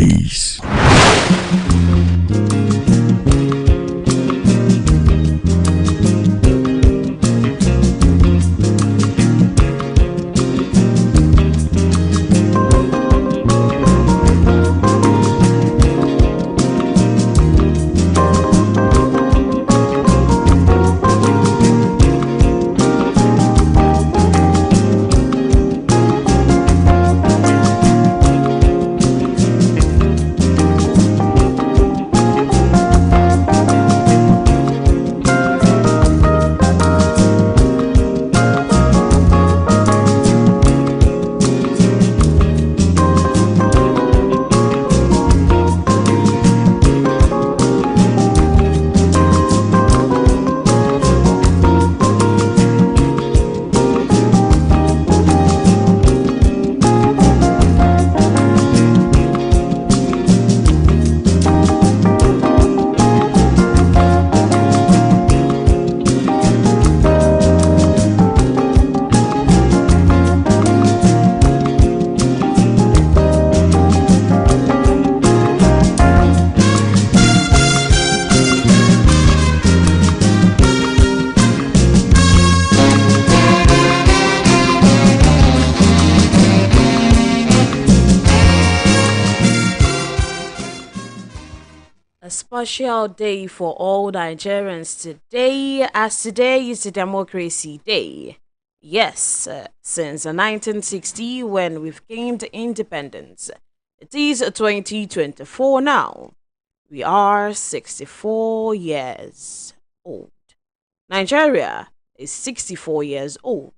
Dailies. Special day for all Nigerians today, as today is the Democracy Day. Yes, since 1960 when we've gained independence. It is 2024 now. We are 64 years old. Nigeria is 64 years old.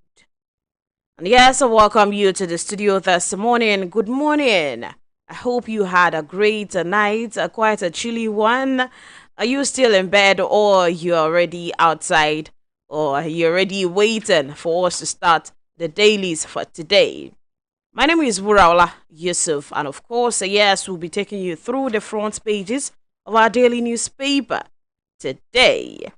And yes, I welcome you to the studio this morning. Good morning. I hope you had a great night, quite a chilly one. Are you still in bed or you're already outside or you're already waiting for us to start the dailies for today? My name is Wuraola Yusuff, and of course, yes, we'll be taking you through the front pages of our daily newspaper today.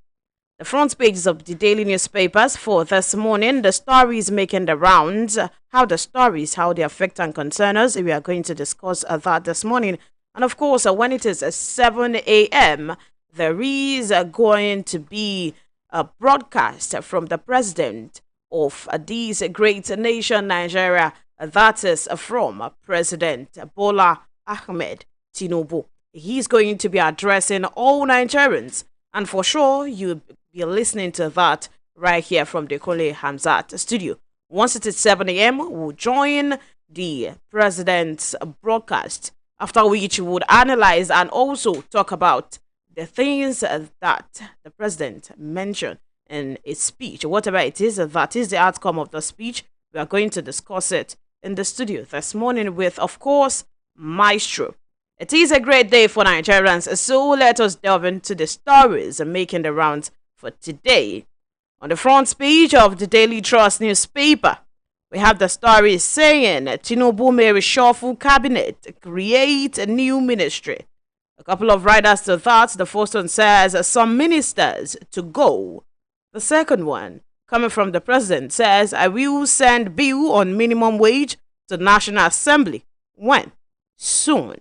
The front pages of the daily newspapers for this morning, the stories making the rounds, how they affect and concern us. We are going to discuss that this morning. And of course, when it is 7 a.m., there is going to be a broadcast from the president of this great nation, Nigeria. That is from President Bola Ahmed Tinubu. He's going to be addressing all Nigerians. And for sure, you'll be listening to that right here from the Kole Hamzat studio. Once it is 7 a.m., we'll join the president's broadcast, after which we would analyze and also talk about the things that the president mentioned in his speech. Whatever it is, that is the outcome of the speech. We are going to discuss it in the studio this morning with, of course, Maestro. It is a great day for Nigerians, so let us delve into the stories making the rounds for today. On the front page of the Daily Trust newspaper, we have the story saying Tinubu may reshuffle cabinet, create a new ministry. A couple of writers to that. The first one says some ministers to go. The second one, coming from the president, says I will send bill on minimum wage to National Assembly. When? Soon.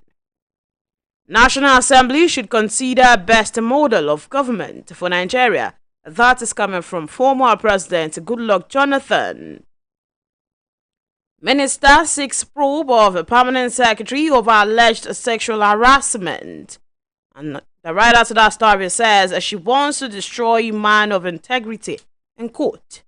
National Assembly should consider best model of government for Nigeria. That is coming from former President Goodluck Jonathan. Minister seeks probe of a permanent secretary over alleged sexual harassment. And the writer to that story says she wants to destroy man of integrity in court.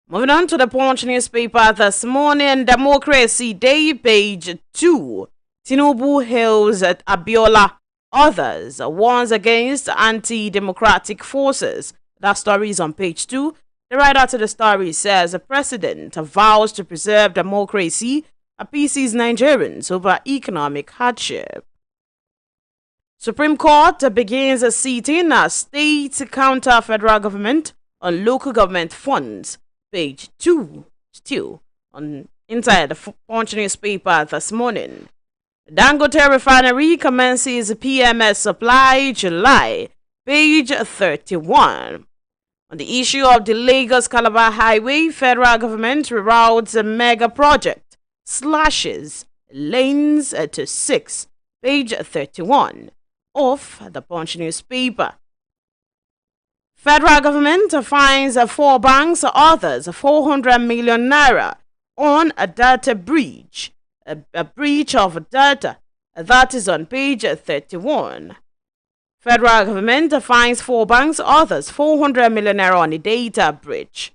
Moving on to the Punch newspaper this morning, Democracy Day, page 2. Tinubu hails at Abiola. Others warns against anti-democratic forces. That story is on page 2. The writer to the story says the president vows to preserve democracy, appeases Nigerians over economic hardship. Supreme Court begins a sitting as state counter federal government on local government funds. Page 2, still on inside the Punch newspaper this morning. Dangote refinery commences PMS supply July. Page 31. On the issue of the Lagos-Calabar Highway, federal government reroutes a mega project, slashes lanes to 6. page 31 of the Punch newspaper. Federal government fines 4 banks, others 400 million naira on a data breach. A breach of data. That is on page 31. Federal government fines 4 banks, others 400 million naira on a data breach.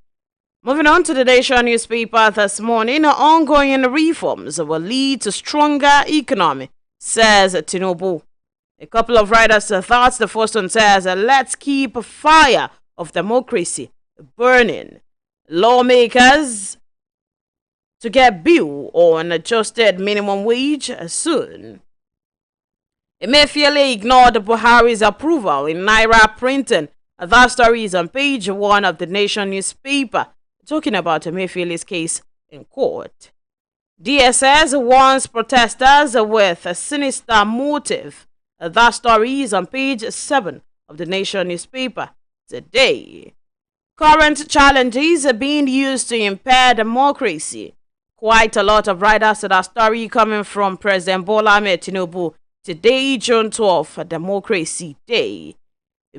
Moving on to the Nation newspaper this morning, ongoing reforms will lead to stronger economy, says Tinubu. A couple of writers thought. The first one says, let's keep a fire of democracy burning. Lawmakers to get bill on adjusted minimum wage soon. Emefiele ignored Buhari's approval in Naira printing. That story is on page 1 of the Nation newspaper, talking about Emefiele's case in court. DSS warns protesters with a sinister motive. That story is on page 7 of the Nation newspaper today. Current challenges are being used to impair democracy. Quite a lot of writers to that story coming from President Bola Ahmed Tinubu today, June 12th, Democracy Day.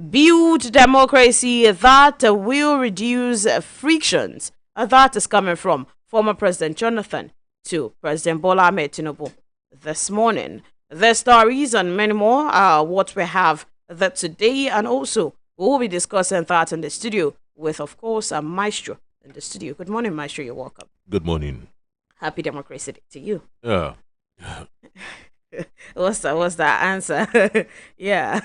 Build democracy that will reduce frictions. That is coming from former President Jonathan to President Bola Ahmed Tinubu this morning. The stories and many more are what we have that today, and also we'll be discussing that in the studio with, of course, a Maestro in the studio. Good morning, Maestro. You're welcome. Good morning. Happy Democracy Day to you. Yeah. What's that answer? Yeah.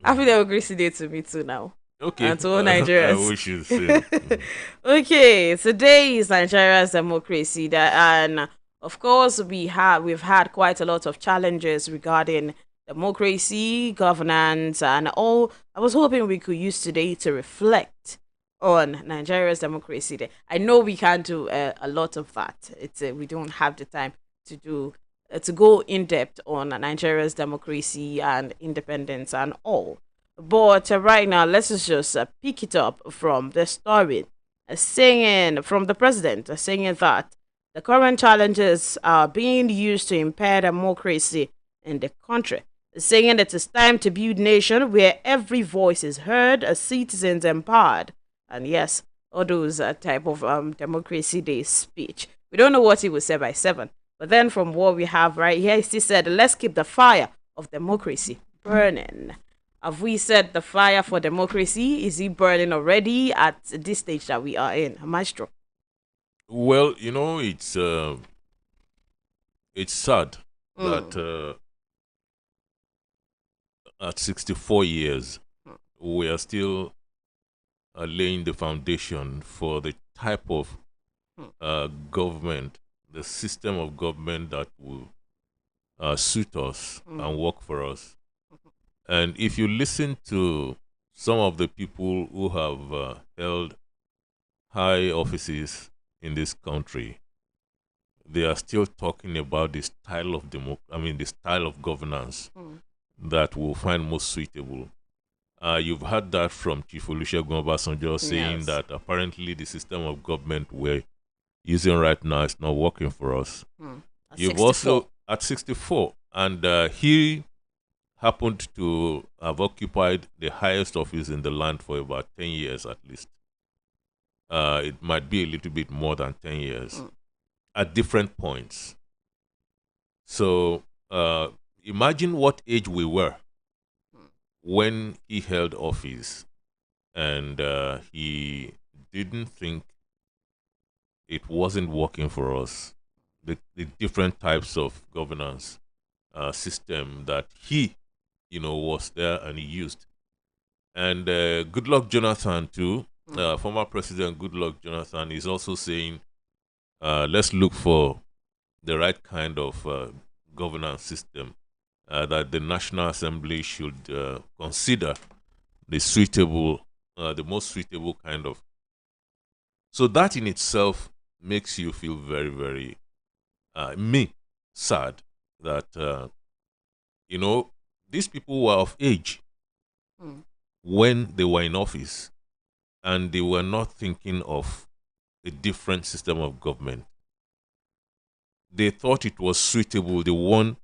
Happy Democracy Day to me too now. Okay. And to all Nigerians. I wish you the same. Okay, today is Nigeria's Democracy Day, and of course we've had quite a lot of challenges regarding democracy, governance, and all. I was hoping we could use today to reflect on Nigeria's Democracy Day. I know we can't do a lot of that. We don't have the time to do to go in depth on Nigeria's democracy and independence and all. But right now, let's just pick it up from the story, saying from the president, saying that the current challenges are being used to impair democracy in the country, saying that it's time to build a nation where every voice is heard, citizens empowered, and yes, all those type of Democracy Day speech. We don't know what he will say by 7, but then from what we have right here, he said, let's keep the fire of democracy burning. Have we set the fire for democracy? Is it burning already at this stage that we are in, Maestro? Well, it's sad that at 64 years, we are still laying the foundation for the type of government, the system of government that will suit us and work for us. And if you listen to some of the people who have held high offices in this country, they are still talking about the style of the style of governance that will find most suitable. You've heard that from Chief Olusegun Obasanjo saying that apparently the system of government we're using right now is not working for us. You've 64. also at 64, and he happened to have occupied the highest office in the land for about 10 years at least. It might be a little bit more than 10 years at different points. So imagine what age we were when he held office, and he didn't think it wasn't working for us. The different types of governance system that he was there and he used. And Goodluck Jonathan too, former President Goodluck Jonathan is also saying, let's look for the right kind of governance system that the National Assembly should consider the most suitable kind of. So that in itself makes you feel very, very, sad that, these people were of age when they were in office, and they were not thinking of a different system of government. They thought it was suitable, the one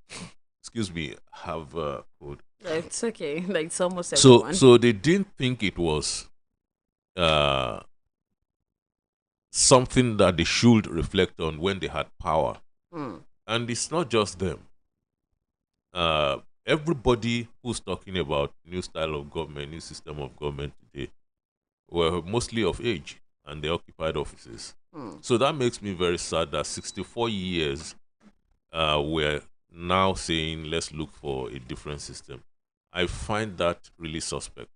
excuse me, have code. It's okay. Like it's almost So everyone. so they didn't think it was uh, something that they should reflect on when they had power. Mm. And it's not just them. Everybody who's talking about new style of government, new system of government today, were mostly of age and they occupied offices. Mm. So that makes me very sad that 64 years we're now saying let's look for a different system. I find that really suspect.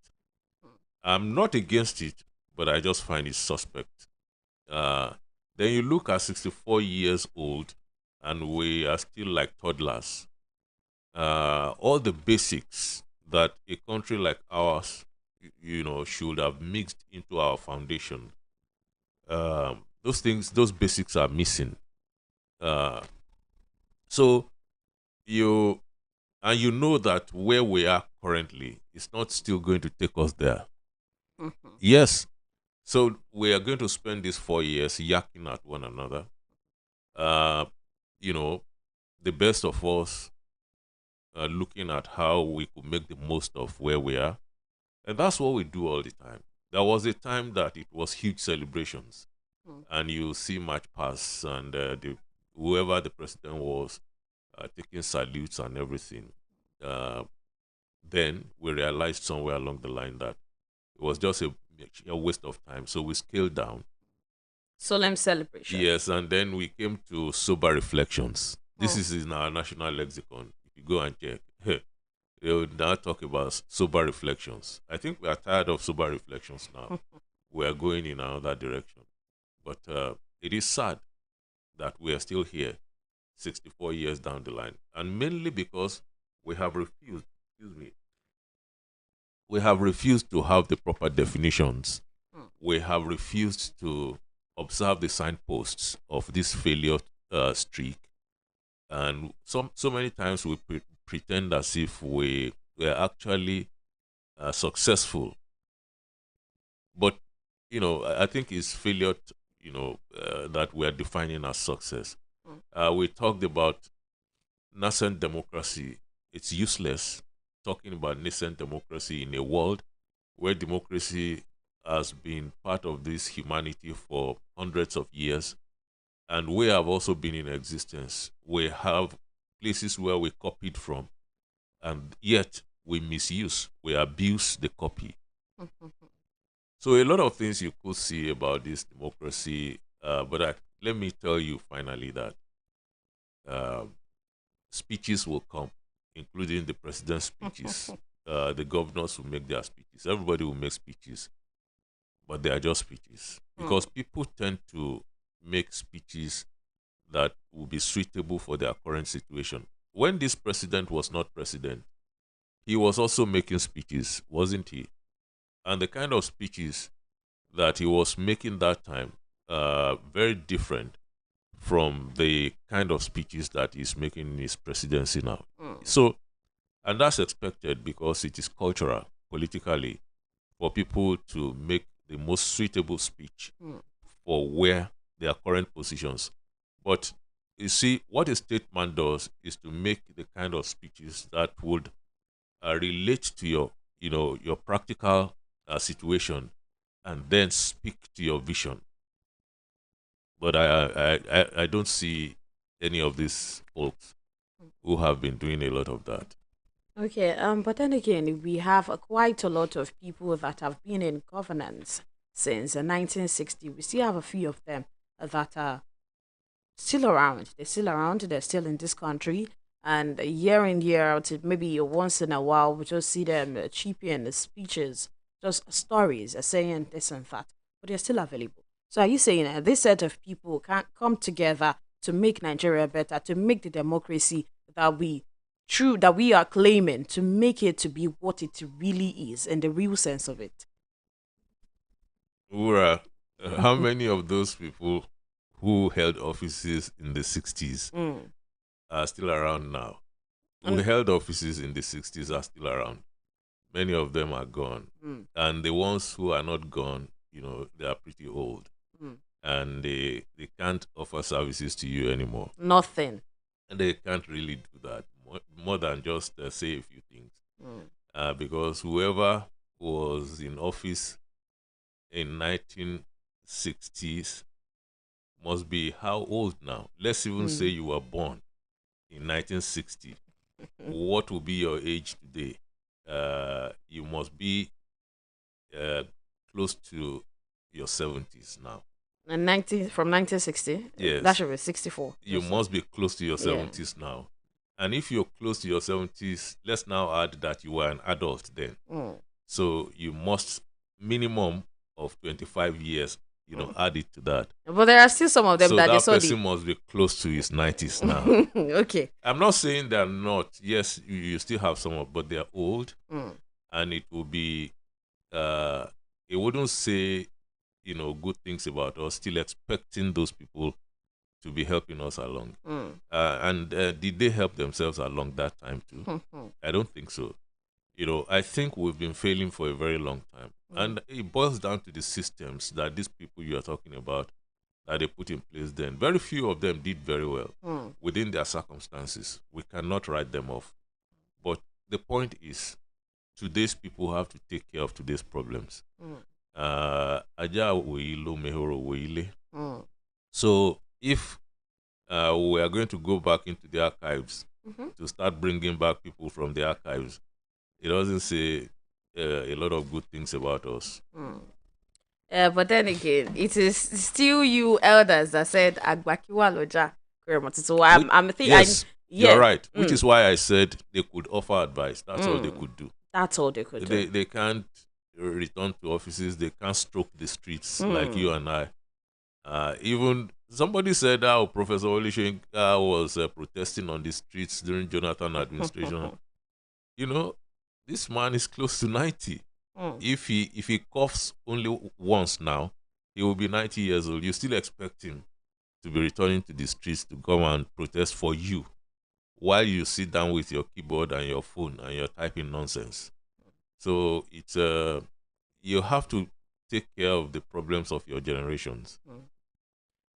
I'm not against it, but I just find it suspect. Uh, then you look at 64 years old and we are still like toddlers. All the basics that a country like ours, should have mixed into our foundation. Those things, those basics are missing. Uh, so you you know that where we are currently is not still going to take us there. Mhm. Yes. So we are going to spend these 4 years yakking at one another. Uh, you know, the best of us looking at how we could make the most of where we are. And that's what we do all the time. There was a time that it was huge celebrations, Mm. and you see march pass and whoever the president was taking salutes and everything. Uh, then we realized somewhere along the line that it was just a waste of time. So we scaled down. Solemn celebration. Yes, and then we came to sober reflections. This Oh. is in our national lexicon. If you go and check, they will now talk about sober reflections. I think we are tired of sober reflections now. We are going in another direction. But it is sad that we are still here 64 years down the line. And mainly because we have refused, excuse me, we have refused to have the proper definitions. Mm. We have refused to observe the signposts of this failure streak. And so many times we pretend as if we were actually successful. But, I think it's failure, that we are defining as success. Mm. We talked about nascent democracy. It's useless talking about nascent democracy in a world where democracy has been part of this humanity for hundreds of years, and we have also been in existence. We have places where we copied from, and yet we misuse, we abuse the copy. Mhm. So a lot of things you could see about this democracy, but let me tell you finally that uh, speeches will come, including the president's speeches. The governors will make their speeches. Everybody will make speeches, but they are just speeches Mm. because people tend to make speeches that will be suitable for their current situation. When this president was not president, he was also making speeches, wasn't he? And the kind of speeches that he was making that time, very different from the kind of speeches that he's making in his presidency now. Mm. So, and that's expected because it is cultural, politically, for people to make the most suitable speech Mm. for where their current positions. But you see, what a statement does is to make the kind of speeches that would relate to your practical situation, and then speak to your vision. But I don't see any of these folks who have been doing a lot of that. Okay, but then again, we have quite a lot of people that have been in governance since 1960. We still have a few of them that are still around. They're still around. They're still in this country. And year in, year out, maybe once in a while, we just see them cheaping the speeches, just stories saying this and that. But they're still available. So are you saying this set of people can't come together to make Nigeria better, to make the democracy that we are claiming, to make it to be what it really is in the real sense of it? Ura, how many of those people who held offices in the 60s Mm. are still around now? Who And, held offices in the 60s are still around. Many of them are gone. mm, And the ones who are not gone, they are pretty old. mm. And they can't offer services to you anymore. Nothing. And they can't really do that more than just say a few things. Because whoever was in office in 1960s must be how old now? Let's even say you were born in 1960. What will be your age today? You must be close to your 70s now. And from 1960? Yes. That should be 64. You must be close to your 70s now. And if you're close to your 70s, let's now add that you were an adult then. So you must minimum of 25 years, add it to that. But there are still some of them so that they saw person must be close to his 90s now. Okay. I'm not saying they're not. Yes, you still have some of, but they're old. And it will be, it wouldn't say, good things about us, still expecting those people to be helping us along. And did they help themselves along that time too? I don't think so. I think we've been failing for a very long time. And it boils down to the systems that these people you are talking about, that they put in place then. Very few of them did very well within their circumstances. We cannot write them off. But the point is, today's people have to take care of today's problems. So if we are going to go back into the archives to start bringing back people from the archives, it doesn't say a lot of good things about us. But then again, it is still you elders that said Agbakiwa Loja. So I'm thinking. Yes, you're right. Which is why I said they could offer advice. That's all they could do. That's all they could do. They can't return to offices. They can't stroke the streets like you and I. Even somebody said how Professor Olishenka was protesting on the streets during Jonathan administration. This man is close to 90. If he coughs only once now, he will be 90 years old. You still expect him to be returning to the streets to come and protest for you while you sit down with your keyboard and your phone and you're typing nonsense. So it's you have to take care of the problems of your generations.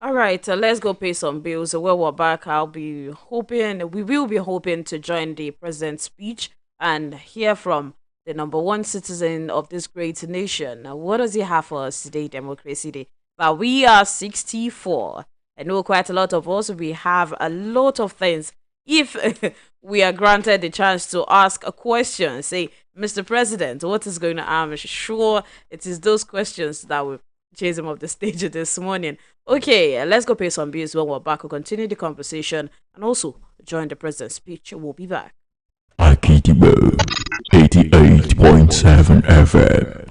All right, let's go pay some bills. When we're back, we will be hoping to join the president's speech and hear from the number one citizen of this great nation. Now, what does he have for us today, Democracy Day? But we are 64. I know quite a lot of us, we have a lot of things. If we are granted the chance to ask a question, say, Mr. President, what is going on? I'm sure it is those questions that will chase him off the stage this morning. Okay, let's go pay some bills. When we're back, we'll continue the conversation and also join the president's speech. We'll be back. Akitibo 88.7 FM.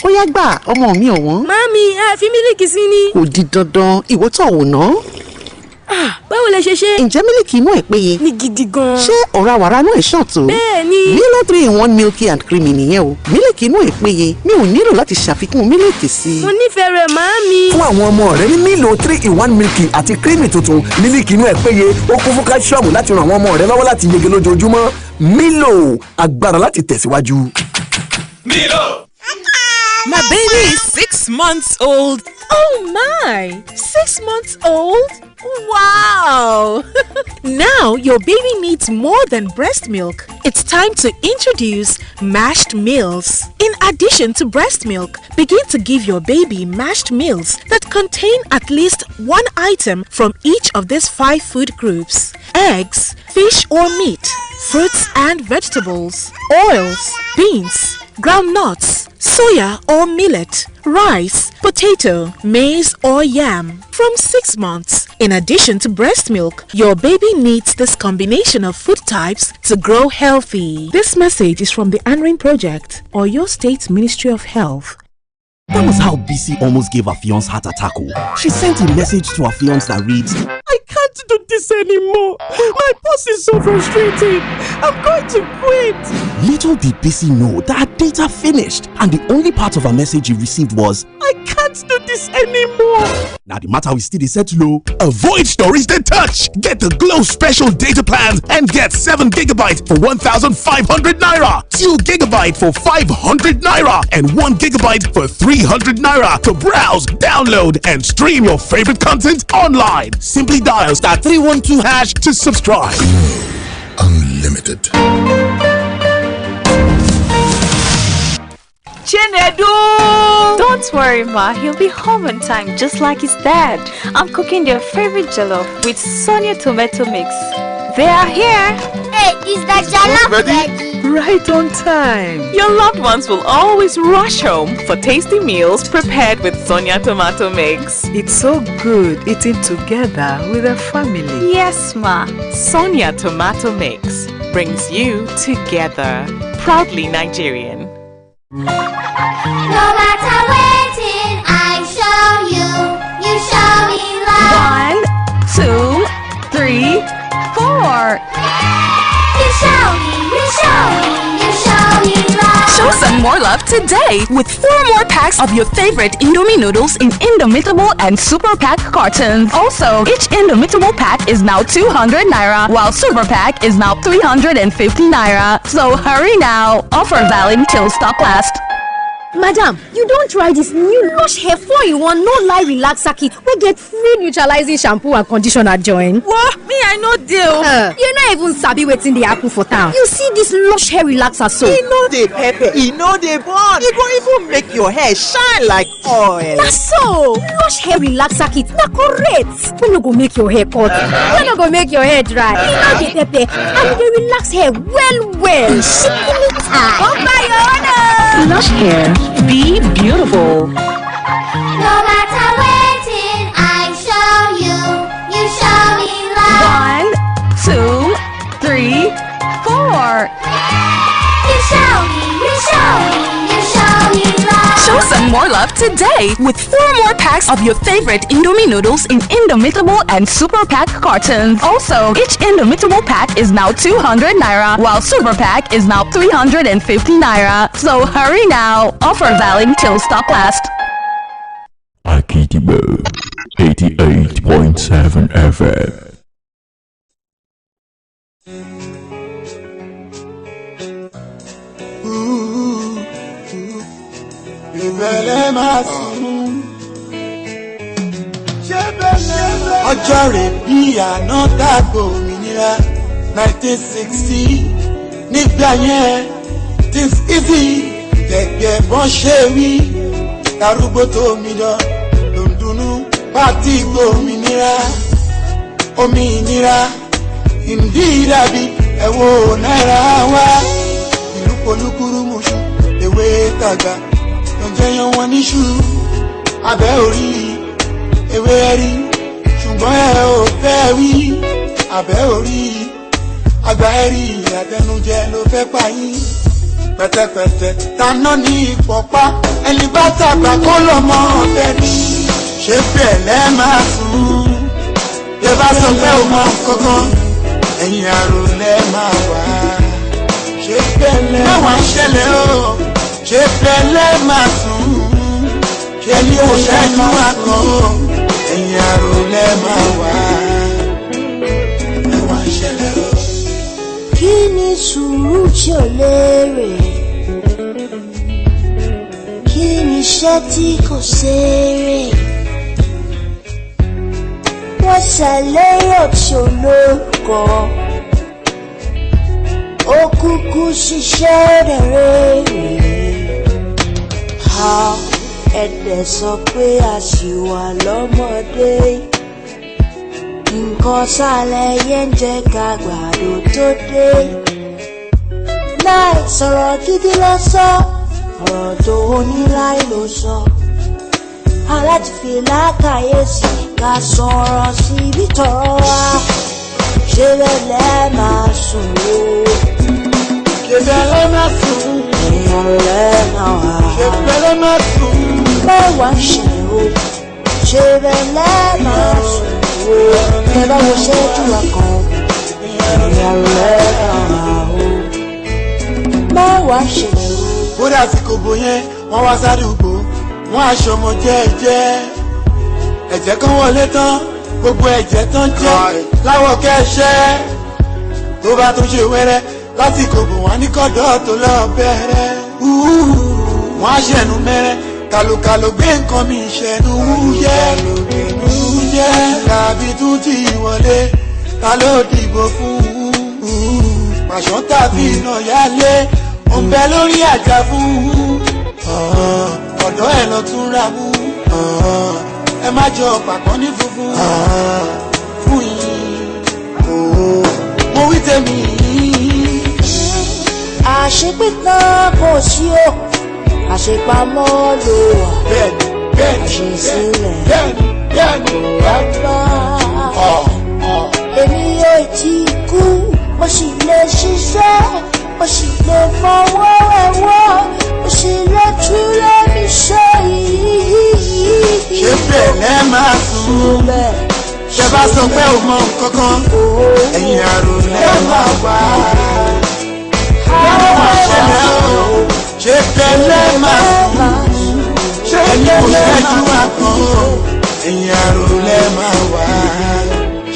Ó yá gbà ọmọ mi ọ̀wọ́n. Mami, ẹ fi mílìkì sí ni. Kò di dandan ìwọ tó wò ná. Báwo lẹ ṣe ṣe? Ǹjẹ́ mílìkì inú ẹ̀ péye? Ní gidi gan. Ṣé ọ̀rá wàrà náà ẹ̀ ṣàn tó? Bẹ́ẹ̀ni. Milo 3-in-1 milky and creamy nìyẹn o. Mílìkì inú ẹ̀ péye. Mi ò nílò láti ṣàfikún mílìkì sí. Mo nífẹ̀ẹ́ rẹ̀ màámi. Fún àwọn ọmọ rẹ ní Milo 3-in-1 milky àti creamy tuntun, mílìkì inú ẹ̀ péye, ó kún fún calcium láti ran àwọn ọmọ rẹ lọ́wọ́ láti yege lójoojúmọ́. Milo, agbára láti tẹ̀síwájú. Milo. My baby is 6 months old. Oh my! 6 months old? Wow! Now your baby needs more than breast milk. It's time to introduce mashed meals. In addition to breast milk, begin to give your baby mashed meals that contain at least one item from each of these 5 food groups: eggs, fish or meat, fruits and vegetables, oils, beans, groundnuts, soya or millet, rice, potato, maize or yam. From 6 months. In addition to breast milk, your baby needs this combination of food types to grow healthy. This message is from the ANRIN Project or your State Ministry of Health. That was how BC almost gave her fiance heart attack. She sent a message to her fiance that reads, "I can't do this anymore. My boss is so frustrating. I'm going to quit." Little did BC know that her data finished and the only part of her message he received was, "I can't do this anymore." Now the matter is still set low. Avoid stories that touch. Get the Glow special data plans and get 7 gigabytes for 1,500 naira, 2 gigabytes for 500 naira, and 1 gigabyte for 300 naira to browse, download, and stream your favorite content online. Simply dial *312# to subscribe. Limited. Chinedu! Don't worry, Ma. He'll be home on time, just like his dad. I'm cooking their favorite jollof with Sonia tomato mix. They are here. Hey, is that jollof ready? Right on time. Your loved ones will always rush home for tasty meals prepared with Sonia tomato mix. It's so good eating together with a family. Yes, Ma. Sonia tomato mix brings you together. Proudly Nigerian. No matter waiting, I show you, you show me love. 1, 2, 3, 4. You show me, you show me, you show me love. Show some more love today with 4 more packs of your favorite Indomie noodles in Indomitable and Super Pack cartons. Also, each Indomitable pack is now 200 naira, while Super Pack is now 350 naira. So hurry now. Offer valid till stock lasts. Madam, you don't try this new Lush Hair 4-in-1 no-lie relaxer kit. We get free neutralizing shampoo and conditioner join. What? Me, I no deal. You not even sabi wetin dey happen for town. You see this Lush Hair relaxer so? E no dey pepper, e no dey burn. E go even make your hair shine like oil. Na so, Lush Hair relaxer kit na correct. We no go make your hair cut. We no go make your hair dry. E no dey pepper and e dey relax hair well. Simply time. Come buy your own. Lush Hair. Be beautiful. No matter waiting, I show you, you show me love. 1, 2, 3, 4. You show me, you show me, you show me love. Show some more love today with 4 more packs of your favorite Indomie noodles in Indomitable and Super Pack cartons. Also, each Indomitable pack is now 200 naira, while Super Pack is now 350 naira. So hurry now. Offer valid till stock lasts. Akitibo 88.7 FM. Ọjọ́ rẹ̀ bí àná dàgbò òmìnira 1960 nígbà yẹn things easy gẹ́gẹ́ bọ́n ṣe wí darúgbó tó mi lọ lòdùnú pàtí gbòmìnira òmìnira ìdí ìdàbí ẹ̀wọ̀ náírà wá ìlú polúkúrú mùsù ewé tàgbà lọ́jọ́ yan wọn níṣu abẹ́ orí ewé rí ṣùgbọ́n ẹ ò fẹ́ wí abẹ́ orí àgbà ẹ̀rí àtẹnujẹ ló fẹ́ pa yín pẹ̀tẹ̀pẹ̀tẹ̀ taná ní ìpọ̀pá ẹni bá tàgbà kó lọ́mọ ọ̀fẹ́ ní ṣé bẹ́ẹ̀ lẹ́ máa sùn yẹ bá sọ pé ó mọ kankan ẹ̀yìn àrò lẹ́ máa wá ṣé bẹ́ẹ̀ lẹ́ máa ṣẹlẹ̀ o ṣé bẹ́ẹ̀ lẹ́ máa sùn ṣé ní òṣèlú àkọ́ ẹ̀yìn àrò lẹ́ máa wá ẹ̀ wá ṣẹlẹ̀ o. Kí ni sùúrù tí ò lérè? Kí ni iṣẹ́ tí kò ṣeré? Wọ́n ṣàlẹ́yọ̀ tí ò lórúkọ. Ó kúkú ṣiṣẹ́ rere. Ẹ̀dẹ̀ sọ pé a ṣì wà lọ́mọdé. Nǹkan sálẹ̀ yẹn ń jẹ́ ká gbàdo tó dé. Láì sọ̀rọ̀ gidi lọ sọ, ọ̀rọ̀ tó ní láì ló sọ. Aláti fi lákàyèsí ká sọ̀rọ̀ síbi tọ̀rọ̀ wá. Ṣé bẹ́ẹ̀ máa sùn o? Ṣé bẹ́ẹ̀ máa sùn? Èèyàn rẹ̀ máa wà. Ṣé bẹ́ẹ̀ máa sùn? Mẹ́wàá ń ṣẹlẹ̀ o. Ṣé bẹ́ẹ̀ máa sùn? Ẹ bá wo ṣẹ́jú ọkàn ìyàrá rẹ̀ máa o. Mẹ́wàá ń ṣẹlẹ̀ o. Bódà sí kòbó yẹn, wọ́n wá sádùúgbò, wọ́n aṣọ ọmọ jẹ́ẹ́jẹ́. Ẹ̀jẹ̀ kan wọlé tán, gbogbo ẹ̀jẹ̀ tán jẹ́ láwọ̀ kẹ́ṣẹ́. Tó bá tún ṣe wẹ́rẹ́, lásìkò bò wọ́n ní kọ́dọ̀ tó lọ bẹ̀rẹ̀. Wọ́n á ṣẹ̀nu mẹ́rẹ́, kàlùkàlù gbé nǹkan mi ṣẹ̀nu wúyẹ́. Tàbí tún ti wọlé, ta ló dìbò fún? pàṣán tàbí iná yálé ó ń bẹ lórí àjà fún ọ̀dọ́ ẹ̀ lọ tún ra mú ẹ má jọ pàpọ̀ ní funfun fún yín mo wí tèmi. àṣepítàn kò sí o àṣepamọ́ ló wà àṣesílẹ̀ kò wá gbà. èmi yóò ti kú mo sì lè ṣiṣẹ́ mo sì lè fọwọ́ ẹ̀wọ́ mo sì lè tún lẹ́nu iṣẹ́ yìí. ṣé bẹ́ẹ̀ lẹ́ máa sùn ṣe bá sọ pé ò mọ nǹkan kan ẹ̀yìn àrùn lẹ́ máa wá. ṣé bẹ́ẹ̀ lẹ́ máa sùn ṣé ẹni kò ṣẹ́jú àkàn ẹ̀yìn àrùn lẹ́ máa wá.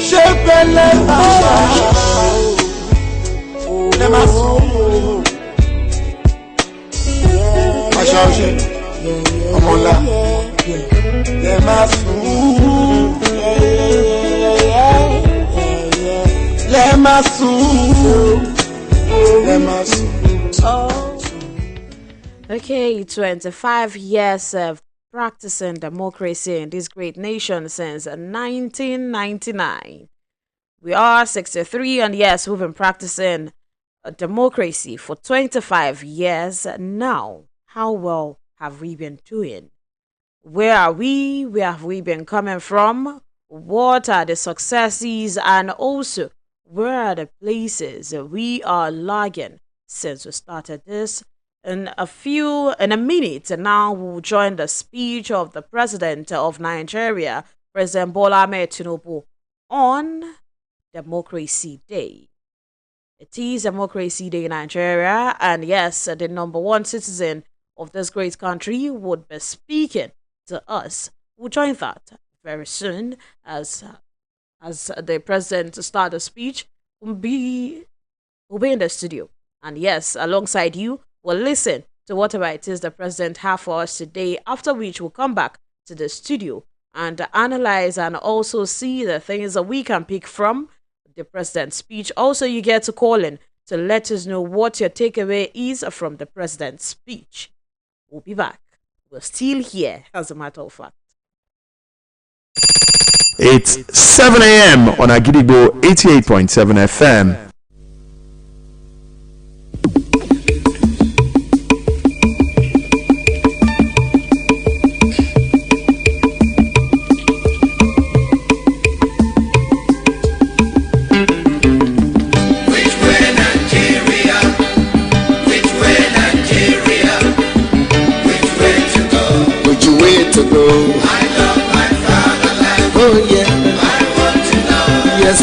ṣé bẹ́ẹ̀ lẹ́ máa wá. lẹ́ máa sùn. aṣọ ọṣẹ ọmọlá lẹ́ máa sùn. Let my soul, let my soul. Okay, 25 years of practicing democracy in this great nation since 1999. We are 63, and yes, we've been practicing democracy for 25 years now. How well have we been doing? Where are we? Where have we been coming from? What are the successes, and also where are the places we are lagging since we started this? In a minute, now we'll join the speech of the President of Nigeria, President Bola Ahmed Tinubu, on Democracy Day. It is Democracy Day in Nigeria, and yes, the number one citizen of this great country would be speaking to us. We'll join that very soon as the president start the speech. We'll be in the studio, and yes, alongside you, we'll listen to whatever it is the president have for us today, after which we'll come back to the studio and analyze and also see the things that we can pick from the president's speech. Also, you get to call in to let us know what your takeaway is from the president's speech. We'll be back. We're still here, as a matter of fact. It's 7 a.m. on Agidigbo 88.7 FM.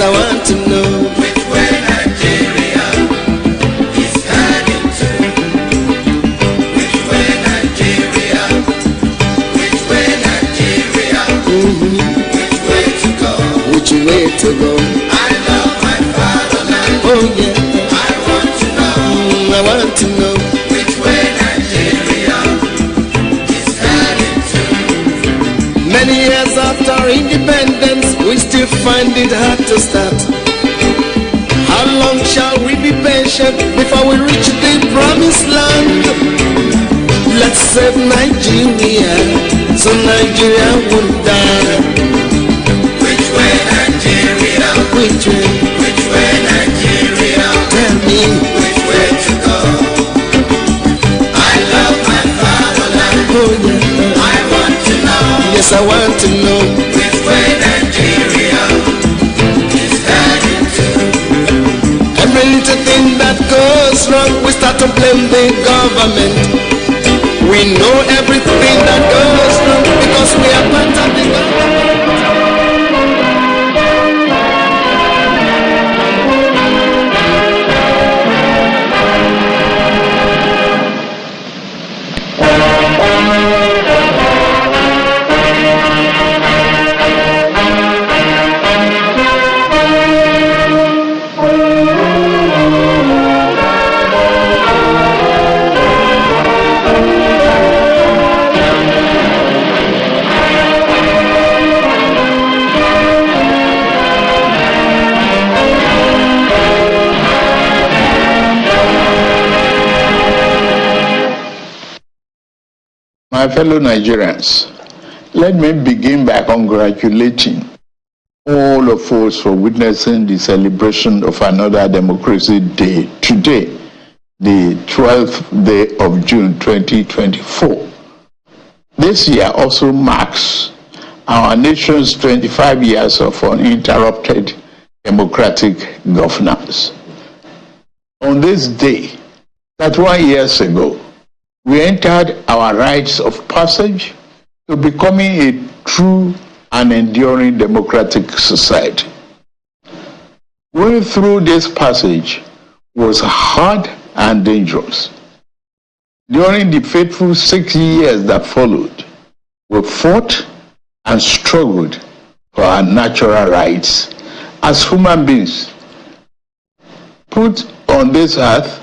I want to know which way Nigeria is heading to. Which way Nigeria? Which way Nigeria? Which way to go? Which way to go? I love my fatherland. Oh yeah. I want to know. I want to know which way Nigeria is heading to. Many years after independence, we still find it hard to start. How long shall we be patient before we reach the promised land? Let's save Nigeria, so Nigeria won't die. Which way Nigeria? Which way? Which way Nigeria? Tell me which way to go. I love my fatherland. Oh yeah. I want to know. Yes, I want to know which way Nigeria is heading to. Every little thing that goes wrong, we start to blame the government. We know everything that goes wrong because we are part of the government. My fellow Nigerians, let me begin by congratulating all of us for witnessing the celebration of another Democracy Day today, the 12th day of June 2024. This year also marks our nation's 25 years of uninterrupted democratic governance. On this day, 31 years ago, we entered our rites of passage to becoming a true and enduring democratic society. Going through this passage was hard and dangerous. During the fateful 6 years that followed, we fought and struggled for our natural rights as human beings, put on this earth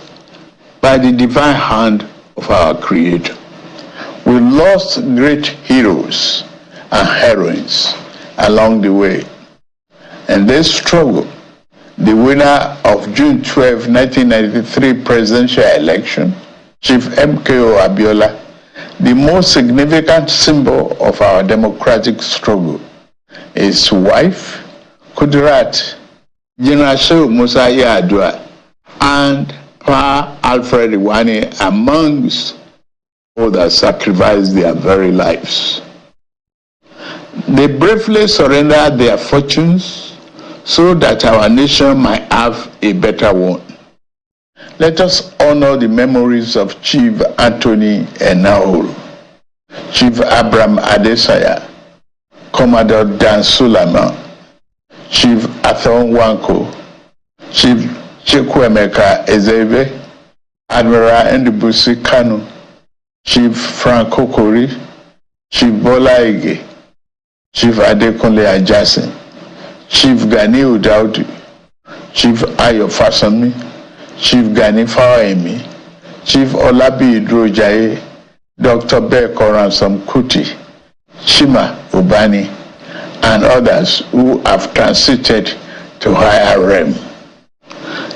by the divine hand of our Creator. We lost great heroes and heroines along the way. In this struggle, the winner of June 12, 1993 presidential election, Chief MKO Abiola, the most significant symbol of our democratic struggle, his wife, Kudirat, General Shehu Musa Yar'Adua, and Pa Alfred Iwani, amongst others, sacrificed their very lives. They bravely surrendered their fortunes so that our nation might have a better one. Let us honor the memories of Chief Anthony Enahoro, Chief Abraham Adesanya, Commodore Dan Sulaiman, Chief Athon Wanko, Chief Chukwuemeka Ezeibe, Admiral Ndibusi Kanu, Chief Frank Kokori, Chief Bola Ige, Chief Adekunle Ajasin, Chief Ganiu Daudu, Chief Ayo Fasami, Chief Gani Fawemi, Chief Olabi Idrojaye, Dr. Beko Ransom Kuti, Chima Ubani, and others who have transited to higher realm.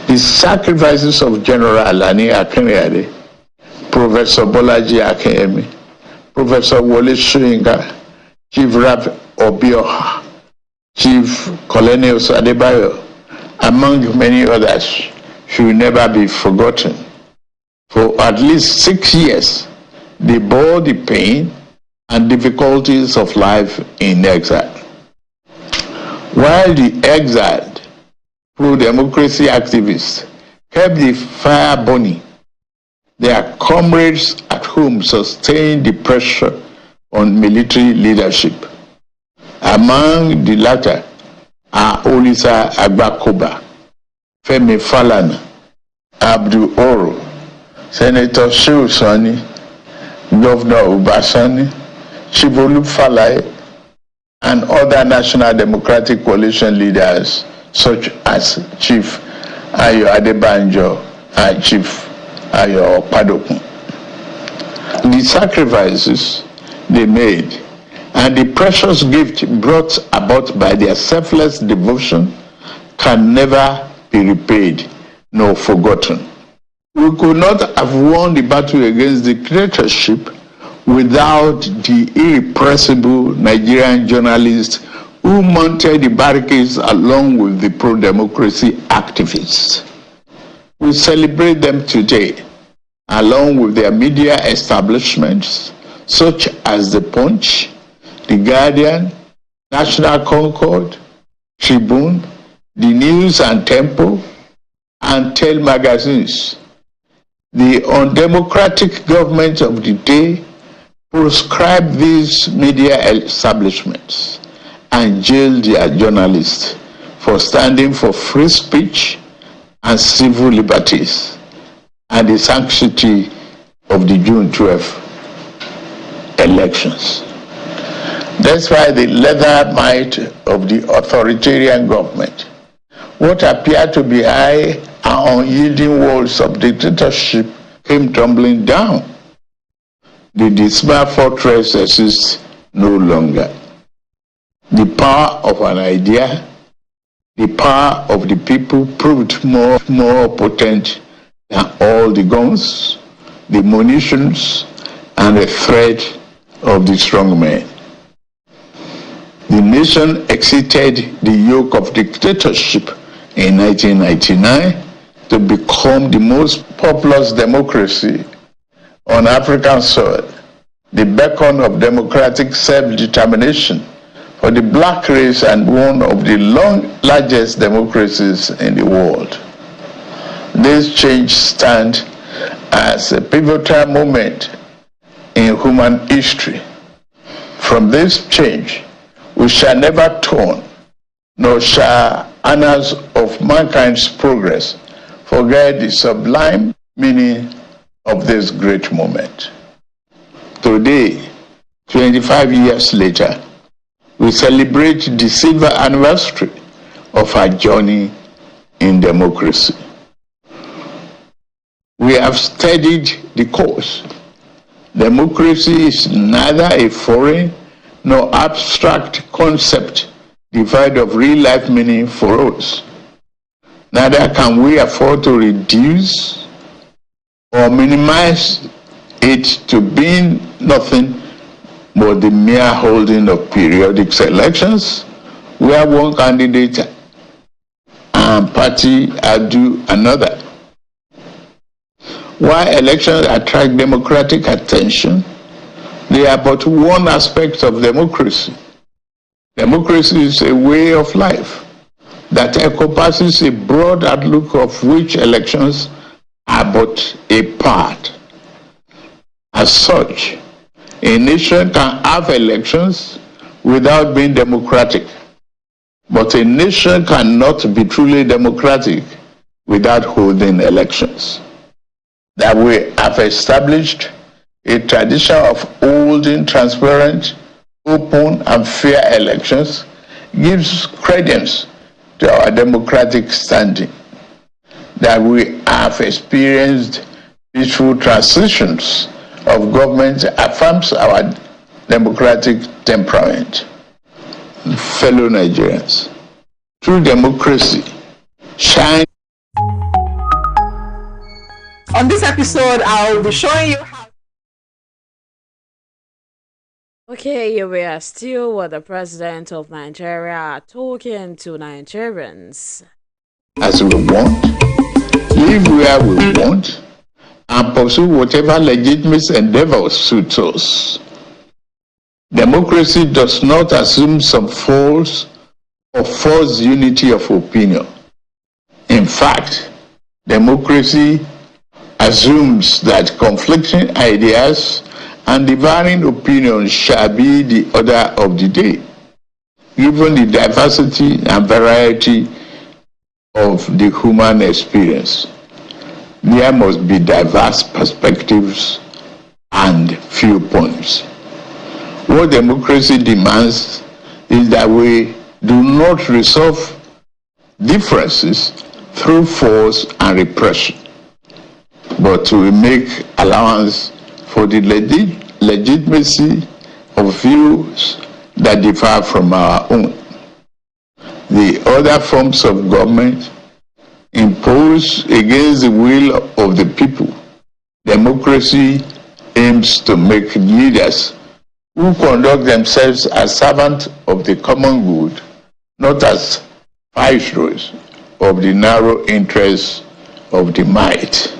The sacrifices of General Alani Akinrade, Professor Bolaji Akinyemi, Professor Wole Soyinka, Chief Rap Obioha, Chief Colonel Adebayo, among many others, should never be forgotten. For at least 6 years, they bore the pain and difficulties of life in exile. While the exiled pro-democracy activists kept the fire burning, their comrades at home sustained the pressure on military leadership. Among the latter are Olisa Agbakoba, Femi Falana, Abdul Oro, Senator Shehu Sani, Governor Ubasani, Chibolu Falai, and other National Democratic Coalition leaders such as Chief Ayo Adebanjo and Chief Ayo Padokun. The sacrifices they made and the precious gift brought about by their selfless devotion can never be repaid nor forgotten. We could not have won the battle against dictatorship without the irrepressible Nigerian journalists who mounted the barricades along with the pro-democracy activists. We celebrate them today, along with their media establishments such as The Punch, The Guardian, National Concord, Tribune, The News and Tempo, and Tel magazines. The undemocratic government of the day proscribed these media establishments and jailed their journalists for standing for free speech and civil liberties and the sanctity of the June 12 elections. That's why the leather might of the authoritarian government, what appeared to be high and unyielding walls of dictatorship, came tumbling down. The dismal fortress exists no longer. The power of an idea, the power of the people proved more potent than all the guns, the munitions, and the threat of the strong men. The nation exited the yoke of dictatorship in 1999 to become the most populous democracy on African soil, the beacon of democratic self-determination for the black race and one of the largest democracies in the world. This change stands as a pivotal moment in human history. From this change, we shall never turn, nor shall annals of mankind's progress forget the sublime meaning of this great moment. Today, 25 years later, we celebrate the silver anniversary of our journey in democracy. We have studied the course. Democracy is neither a foreign nor abstract concept devoid of real-life meaning for us. Neither can we afford to reduce or minimize it to being nothing but the mere holding of periodic elections where one candidate and party outdo another. While elections attract democratic attention, they are but one aspect of democracy. Democracy is a way of life that encompasses a broad outlook of which elections are but a part. As such, a nation can have elections without being democratic, but a nation cannot be truly democratic without holding elections. That we have established a tradition of holding transparent, open, and fair elections gives credence to our democratic standing. That we have experienced peaceful transitions of government affirms our democratic temperament. Fellow Nigerians, true democracy shines. On this episode, I'll be showing you how. Okay, here we are still with the president of Nigeria talking to Nigerians. As we want, live where we want, and pursue whatever legitimate endeavors suits us. Democracy does not assume some false or false unity of opinion. In fact, democracy assumes that conflicting ideas and varying opinions shall be the order of the day, given the diversity and variety of the human experience. There must be diverse perspectives and viewpoints. What democracy demands is that we do not resolve differences through force and repression, but to make allowance for the legitimacy of views that differ from our own. The other forms of government imposed against the will of the people. Democracy aims to make leaders who conduct themselves as servants of the common good, not as viceroys of the narrow interests of the might.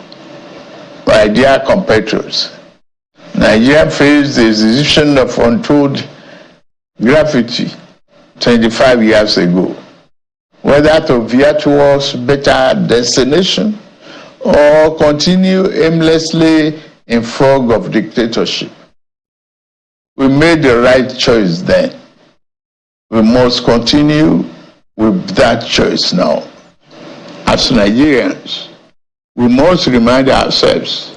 My dear compatriots, Nigeria faced the decision of untold gravity 25 years ago, whether to veer towards better destination or continue aimlessly in fog of dictatorship. We made the right choice then. We must continue with that choice now. As Nigerians, we must remind ourselves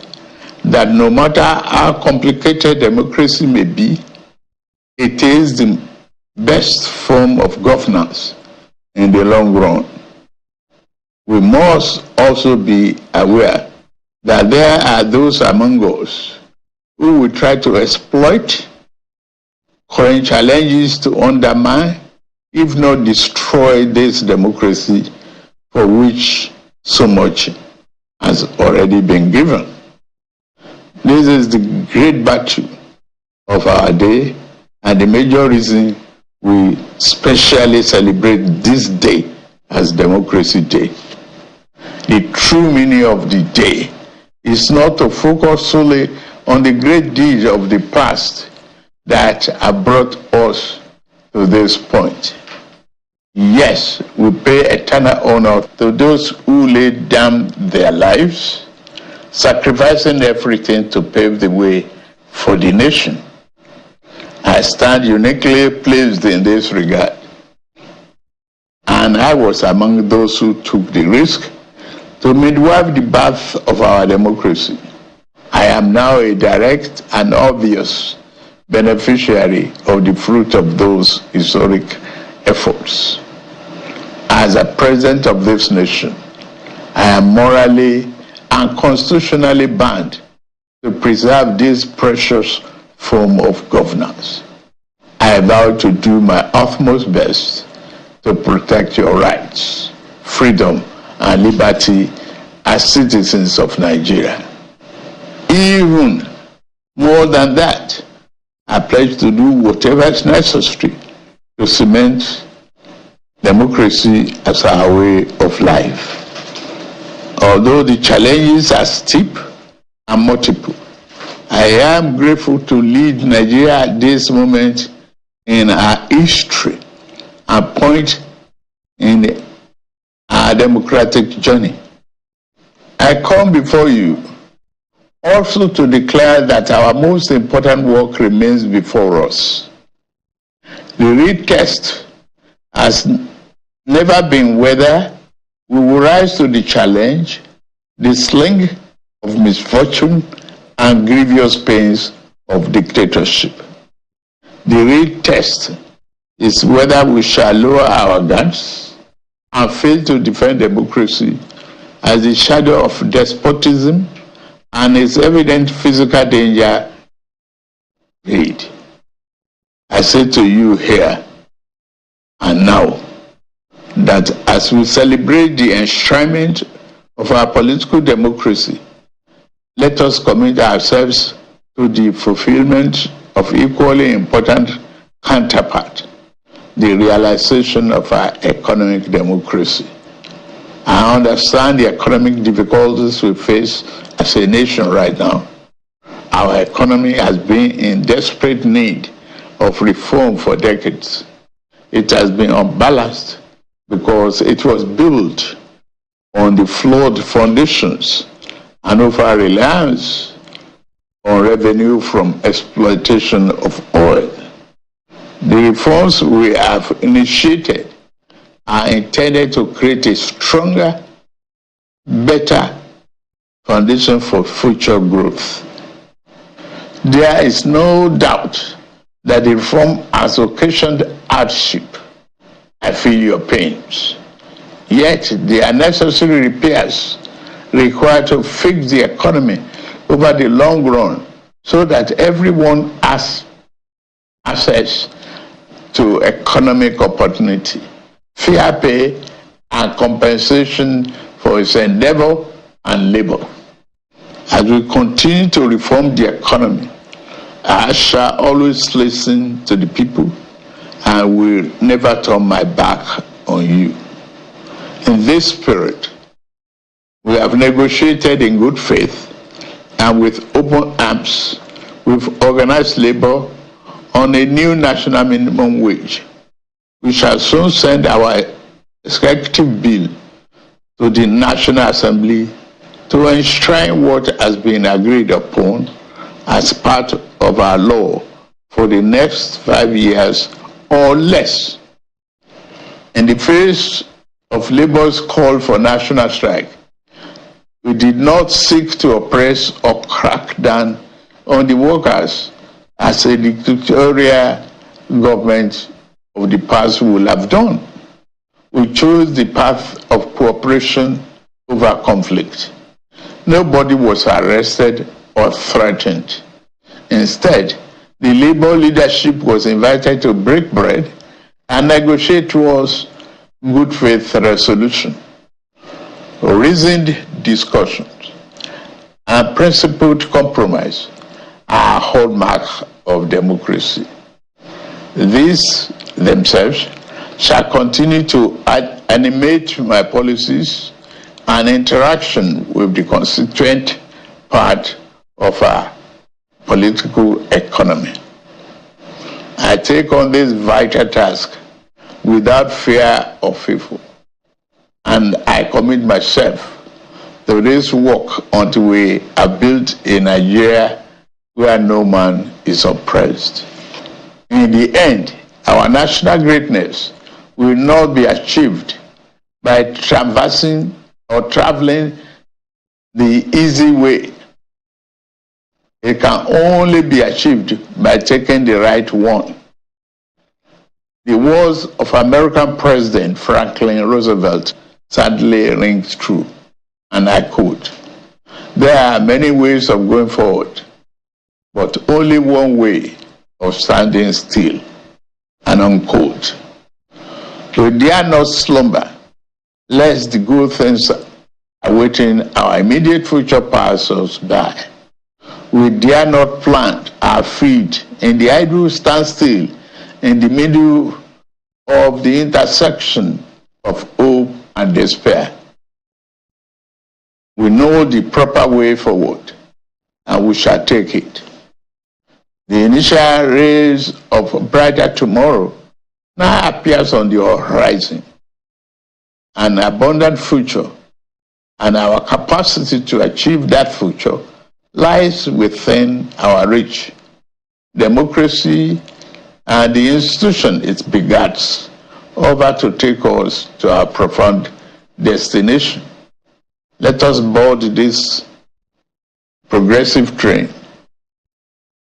that no matter how complicated democracy may be, it is the best form of governance in the long run. We must also be aware that there are those among us who will try to exploit current challenges to undermine, if not destroy, this democracy for which so much has already been given. This is the great battle of our day, and the major reason we specially celebrate this day as Democracy Day. The true meaning of the day is not to focus solely on the great deeds of the past that have brought us to this point. Yes, we pay eternal honor to those who laid down their lives, sacrificing everything to pave the way for the nation. I stand uniquely placed in this regard, and I was among those who took the risk to midwife the birth of our democracy. I am now a direct and obvious beneficiary of the fruit of those historic efforts. As a president of this nation, I am morally and constitutionally bound to preserve this precious form of governance. I vow to do my utmost best to protect your rights, freedom, and liberty as citizens of Nigeria. Even more than that, I pledge to do whatever is necessary to cement democracy as our way of life. Although the challenges are steep and multiple, I am grateful to lead Nigeria at this moment in our history and point in our democratic journey. I come before you also to declare that our most important work remains before us. The real test has never been whether we will rise to the challenge, the sling of misfortune and grievous pains of dictatorship. The real test is whether we shall lower our guards and fail to defend democracy as the shadow of despotism and its evident physical danger fade. I say to you here and now that as we celebrate the enshrinement of our political democracy, let us commit ourselves to the fulfillment of equally important counterpart, the realization of our economic democracy. I understand the economic difficulties we face as a nation right now. Our economy has been in desperate need of reform for decades. It has been unbalanced because it was built on the flawed foundations and over-reliance on revenue from exploitation of oil. The reforms we have initiated are intended to create a stronger, better foundation for future growth. There is no doubt that the reform has occasioned hardship. I feel your pains. Yet there are necessary repairs required to fix the economy over the long run so that everyone has access to economic opportunity, fair pay, and compensation for its endeavor and labor. As we continue to reform the economy, I shall always listen to the people and will never turn my back on you. In this spirit, we have negotiated in good faith and with open arms with organized labor on a new national minimum wage. We shall soon send our executive bill to the National Assembly to enshrine what has been agreed upon as part of our law for the next 5 years or less. In the face of labor's call for national strike, we did not seek to oppress or crack down on the workers as a dictatorial government of the past would have done. We chose the path of cooperation over conflict. Nobody was arrested or threatened. Instead, the labor leadership was invited to break bread and negotiate towards good faith resolution. Reasoned discussions and principled compromise are hallmark of democracy. These themselves shall continue to animate my policies and interaction with the constituent part of our political economy. I take on this vital task without fear or favor, and I commit myself to this work until we have built a Nigeria where no man is oppressed. In the end, our national greatness will not be achieved by traversing or traveling the easy way. It can only be achieved by taking the right one. The words of American President Franklin Roosevelt sadly rings true, and I quote, "There are many ways of going forward, but only one way of standing still," and unquote. We dare not slumber, lest the good things awaiting our immediate future pass us by. We dare not plant our feet in the idle standstill in the middle of the intersection of hope and despair. We know the proper way forward, and we shall take it. The initial rays of a brighter tomorrow now appears on the horizon. An abundant future and our capacity to achieve that future lies within our reach. Democracy and the institution it begets over to take us to our profound destination. Let us board this progressive train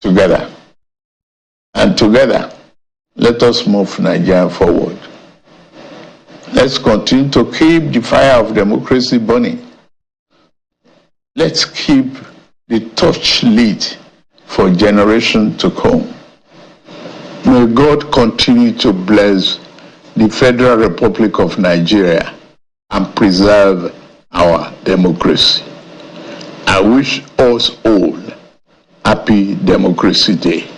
together. And together, let us move Nigeria forward. Let's continue to keep the fire of democracy burning. Let's keep the torch lit for generations to come. May God continue to bless the Federal Republic of Nigeria and preserve our democracy. I wish us all happy Democracy Day.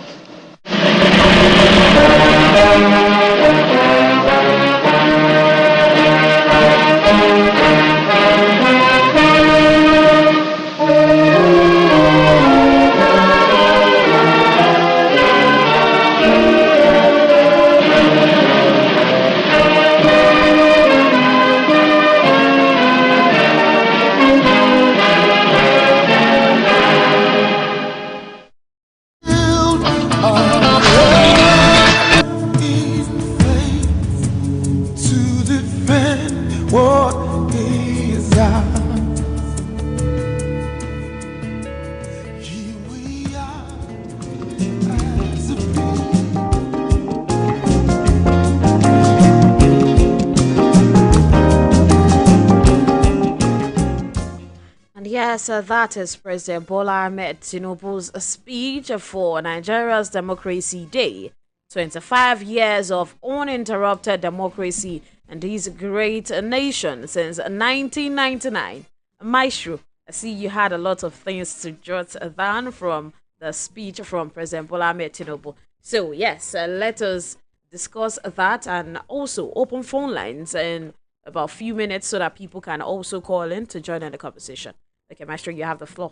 Yes, that is President Bola Ahmed Tinubu's speech for Nigeria's Democracy Day. 25 years of uninterrupted democracy in this great nation since 1999. Maestro, I see you had a lot of things to jot down from the speech from President Bola Ahmed Tinubu. So, yes, let us discuss that and also open phone lines in about a few minutes so that people can also call in to join in the conversation. Okay, Maestro, you have the floor.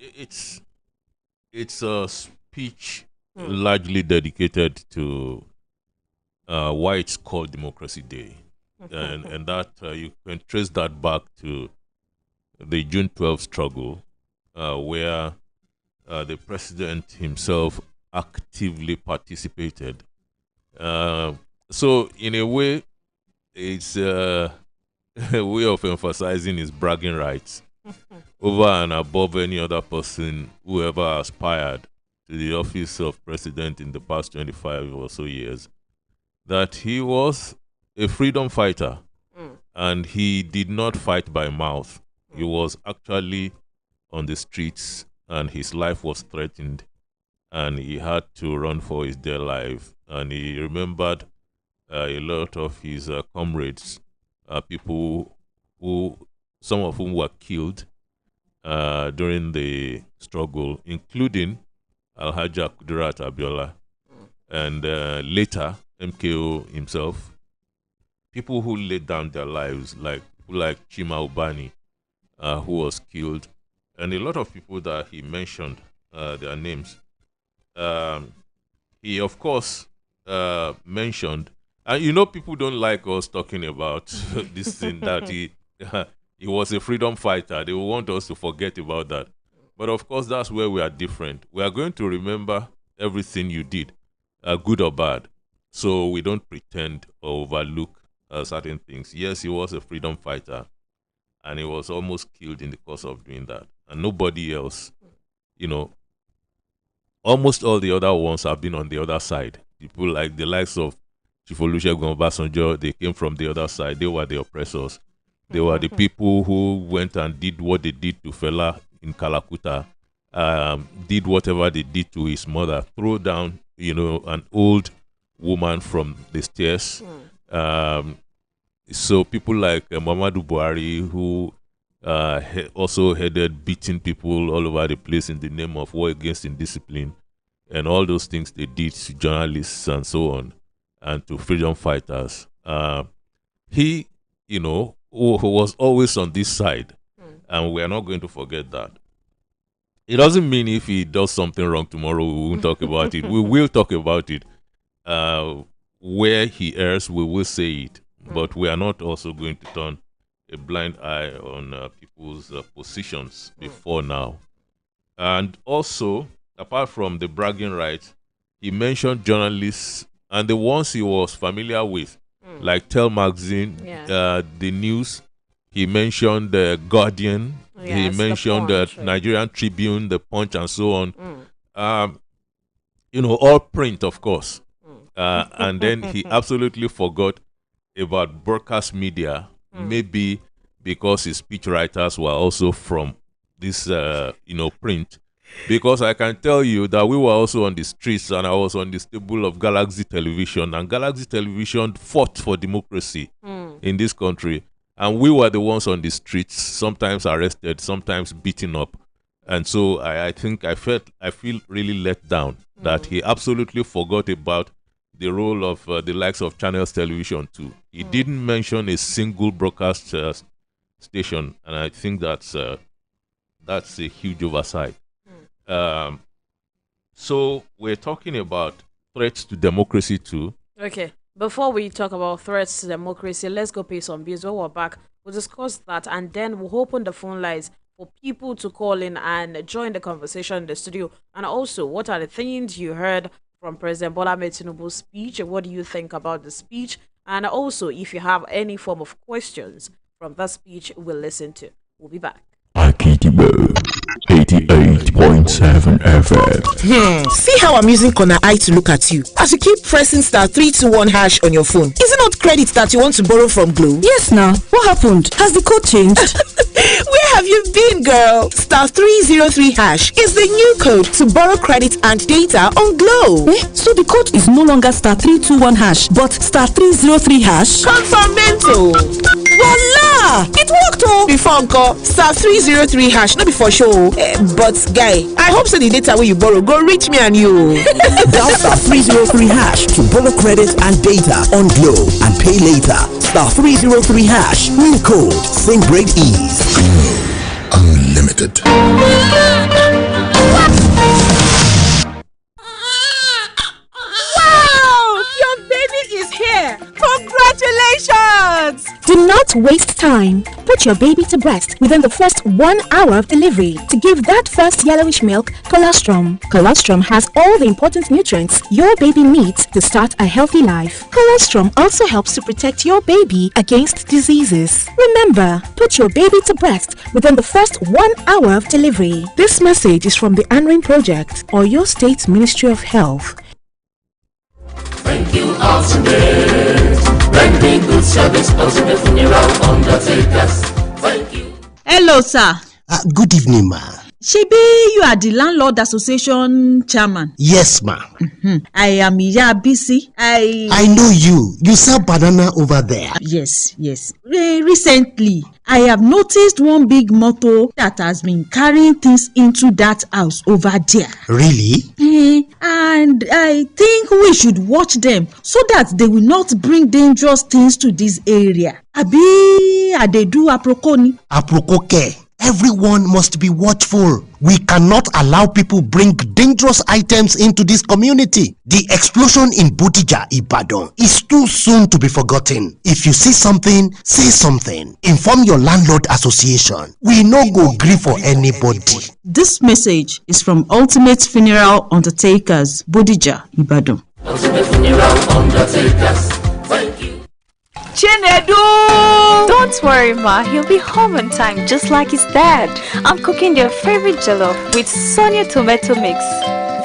It's a speech largely dedicated to why it's called Democracy Day, and that you can trace that back to the June 12th struggle, where the president himself actively participated. So, in a way, it's a way of emphasizing his bragging rights over and above any other person who ever aspired to the office of president in the past 25 or so years, that he was a freedom fighter and he did not fight by mouth. He was actually on the streets and his life was threatened and he had to run for his dear life. And he remembered a lot of his comrades, people who, some of whom were killed during the struggle, including Alhaja Kudirat Abiola, and later MKO himself. People who laid down their lives, like people like Chima Ubani, who was killed, and a lot of people that he mentioned their names. He, of course, mentioned, and people don't like us talking about this thing that he was a freedom fighter. They want us to forget about that. But of course, that's where we are different. We are going to remember everything you did, good or bad. So we don't pretend or overlook certain things. Yes, he was a freedom fighter, and he was almost killed in the course of doing that. And nobody else, almost all the other ones have been on the other side. People like the likes of Chief Olusegun Obasanjo, they came from the other side. They were the oppressors. They were the people who went and did what they did to Fela in Kalakuta, did whatever they did to his mother, throw down, an old woman from the stairs. So people like Muhammadu Buhari, who also headed beating people all over the place in the name of war against indiscipline, and all those things they did to journalists and so on, and to freedom fighters. He, who was always on this side, and we are not going to forget that. It doesn't mean if he does something wrong tomorrow, we won't talk about it. We will talk about it. Where he errs, we will say it. But we are not also going to turn a blind eye on people's positions before now. And also, apart from the bragging rights, he mentioned journalists and the ones he was familiar with, like Tell Magazine, The News. He mentioned the Guardian. He mentioned the Nigerian Tribune, The Punch, and so on. All print, of course. And then he absolutely forgot about broadcast media, maybe because his speech writers were also from this, print. Because I can tell you that we were also on the streets, and I was on the stable of Galaxy Television, and Galaxy Television fought for democracy in this country. And we were the ones on the streets, sometimes arrested, sometimes beaten up. And so I feel really let down that he absolutely forgot about the role of the likes of Channels Television too. He didn't mention a single broadcast station, and I think that's a huge oversight. So we're talking about threats to democracy too. Okay. Before we talk about threats to democracy, let's go pay some bills. When we're back, we'll discuss that, and then we'll open the phone lines for people to call in and join the conversation in the studio. And also, what are the things you heard from President Bola Ahmed Tinubu's speech? What do you think about the speech? And also, if you have any form of questions from that speech, we'll listen to. We'll be back. Akidibo 88.7 FM. See how I'm using corner eye to look at you as you keep pressing *321# on your phone. Is it not credit that you want to borrow from Glow? Yes, now. What happened? Has the code changed? Where have you been, girl? *303# is the new code to borrow credit and data on Glow. So the code is no longer *321#, but *303#? Confirmento. Voila! It worked, oh! Before Uncle, *303#, not before show. But guy, I hope so the data where you borrow go reach me and you. Dial *303# to borrow credit and data on Glow and pay later. *303#, new code, same great ease. Glow Unlimited. Wow! Your baby is here! Congratulations! Do not waste time. Put your baby to breast within the first 1 hour of delivery to give that first yellowish milk colostrum. Colostrum has all the important nutrients your baby needs to start a healthy life. Colostrum also helps to protect your baby against diseases. Remember, put your baby to breast within the first 1 hour of delivery. This message is from the ANRIN Project or your State Ministry of Health. Thank you, Ultimate. Rendering good service, Ultimate Funeral Undertakers. Thank you. Hello, sir. Good evening, ma. Shebi, you are the Landlord Association chairman. Yes, ma. I am Iya Bisi. I know you. You sell banana over there. Yes. Recently, I have noticed one big motor that has been carrying things into that house over there. Really? And I think we should watch them so that they will not bring dangerous things to this area. Abi, they do aproko ni? Aproko ke. Everyone must be watchful. We cannot allow people bring dangerous items into this community. The explosion in Bodija, Ibadan is too soon to be forgotten. If you see something, say something. Inform your landlord association. We no go gree for anybody. This message is from Ultimate Funeral Undertakers, Bodija, Ibadan. Ultimate Funeral Undertakers. Thank you. Chinedu! Don't worry, Ma. He'll be home on time, just like his dad. I'm cooking their favorite jollof with Sonia tomato mix.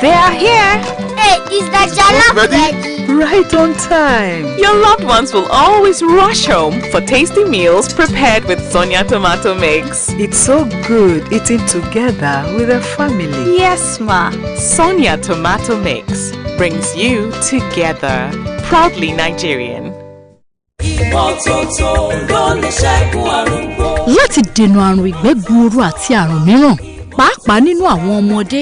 They are here. Hey, is that jollof ready? Right on time. Your loved ones will always rush home for tasty meals prepared with Sonia tomato mix. It's so good eating together with a family. Yes, Ma. Sonia tomato mix brings you together. Proudly Nigerian. Láti dènà àrùn ìgbẹ́ gbuuru àti àrùn mìíràn pàápàá nínú àwọn ọmọdé,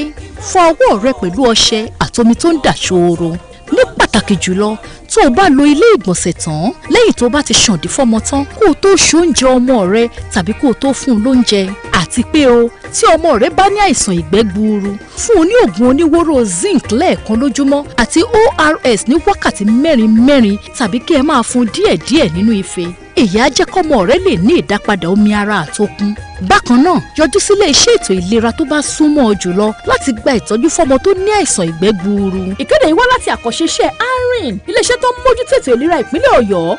fọ ọwọ́ rẹ pẹ̀lú ọṣẹ àtomi tó ń dà ṣooro. Ní pàtàkì jùlọ tó o bá lo ilé ìgbọ̀nsẹ̀ tán lẹ́yìn tó bá ti ṣàǹdí fọ́mọ tán kó o tó ṣoúnjẹ ọmọ rẹ tàbí kó o tó fún un lóúnjẹ. Àti pé o tí ọmọ rẹ bá ní àìsàn ìgbẹ́ gbuuru fún un ní oògùn oníwóró zinc lẹ́ẹ̀kan lójúmọ́ àti ORS ní wákàtí mẹ́rin tàbí kí ẹ máa fún díẹ̀díẹ̀ nínú ife. Èyí á jẹ́ kọ́mọ rẹ lè ní ìdápadà omi ara àtokun. Bákan náà yọjú sílé iṣẹ́ ètò ìlera tó bá súnmọ́ ọ jùlọ láti gba ìtọ́jú fọ́mọ tó ní àìsàn ìgbẹ́ gbuuru. Ìkéde yìí wá láti àkànṣe iṣẹ́ ARIN, iléeṣẹ́ tó ń mójútó ètò ìlera ìpínlẹ̀ Ọ̀yọ́.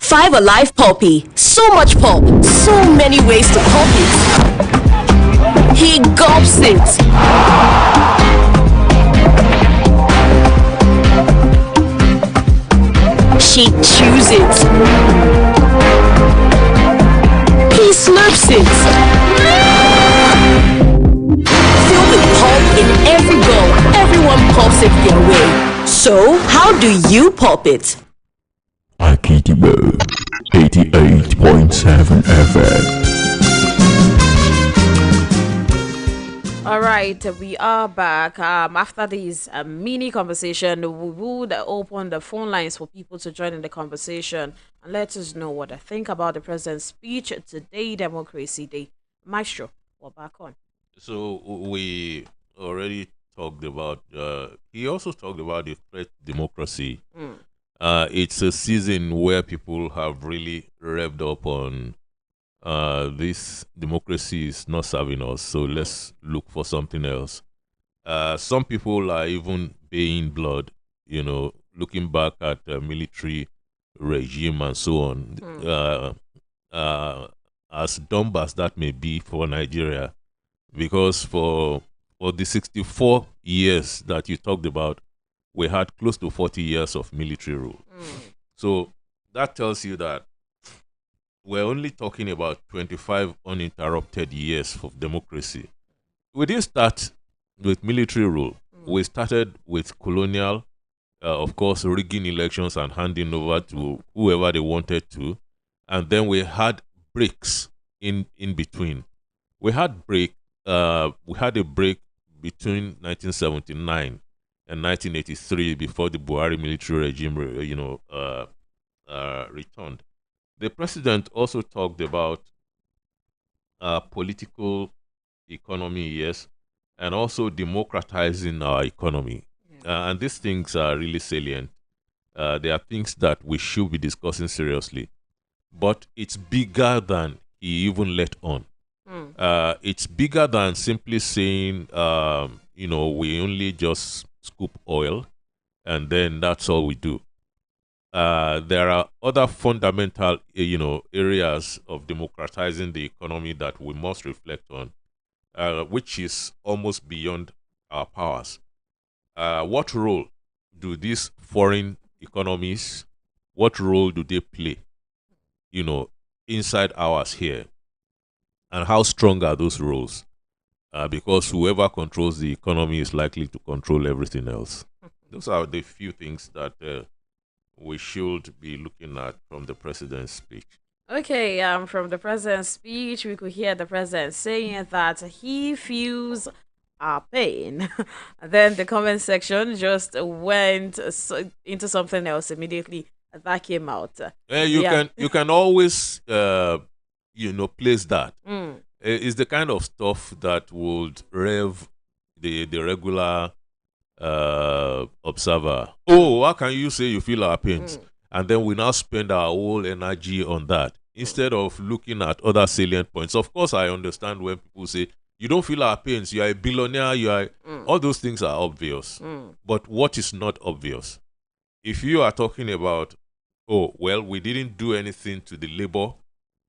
5 Alive Poppy. So much pop, so many ways to pop it. He gulps it. She chews it. He slurps it. Feel the pulp in every bowl. Everyone pops it their way. So, how do you pop it? Akitibo 88.7 FM. All right, we are back. After this mini conversation, we would open the phone lines for people to join in the conversation and let us know what they think about the president's speech today, Democracy Day. Maestro, we're back on. So we already talked about. He also talked about the threat to democracy. It's a season where people have really revved up on this democracy is not serving us, so let's look for something else. Some people are even baying blood, looking back at the military regime and so on. As dumb as that may be for Nigeria, because for the 64 years that you talked about, we had close to 40 years of military rule. So that tells you that we're only talking about 25 uninterrupted years of democracy. We didn't start with military rule. We started with colonial, of course, rigging elections and handing over to whoever they wanted to. And then we had breaks in between. We had a break between 1979 and 1983 before the Buhari military regime, returned. The president also talked about political economy, yes, and also democratizing our economy. And these things are really salient. They are things that we should be discussing seriously. But it's bigger than he even let on. It's bigger than simply saying, we only just scoop oil and then that's all we do. There are other fundamental, areas of democratizing the economy that we must reflect on, which is almost beyond our powers. What role do these foreign economies, what role do they play, inside ours here? And how strong are those roles? Because whoever controls the economy is likely to control everything else. Those are the few things that we should be looking at from the president's speech. Okay, from the president's speech, we could hear the president saying that he feels our pain. Then the comment section just went into something else immediately. That came out. You can always place that. Mm. It's the kind of stuff that would rev the regular observer. Oh, how can you say you feel our pains? And then we now spend our whole energy on that instead of looking at other salient points. Of course, I understand when people say you don't feel our pains, you are a billionaire, you are all those things are obvious. But what is not obvious? If you are talking about, oh, well, we didn't do anything to the labor,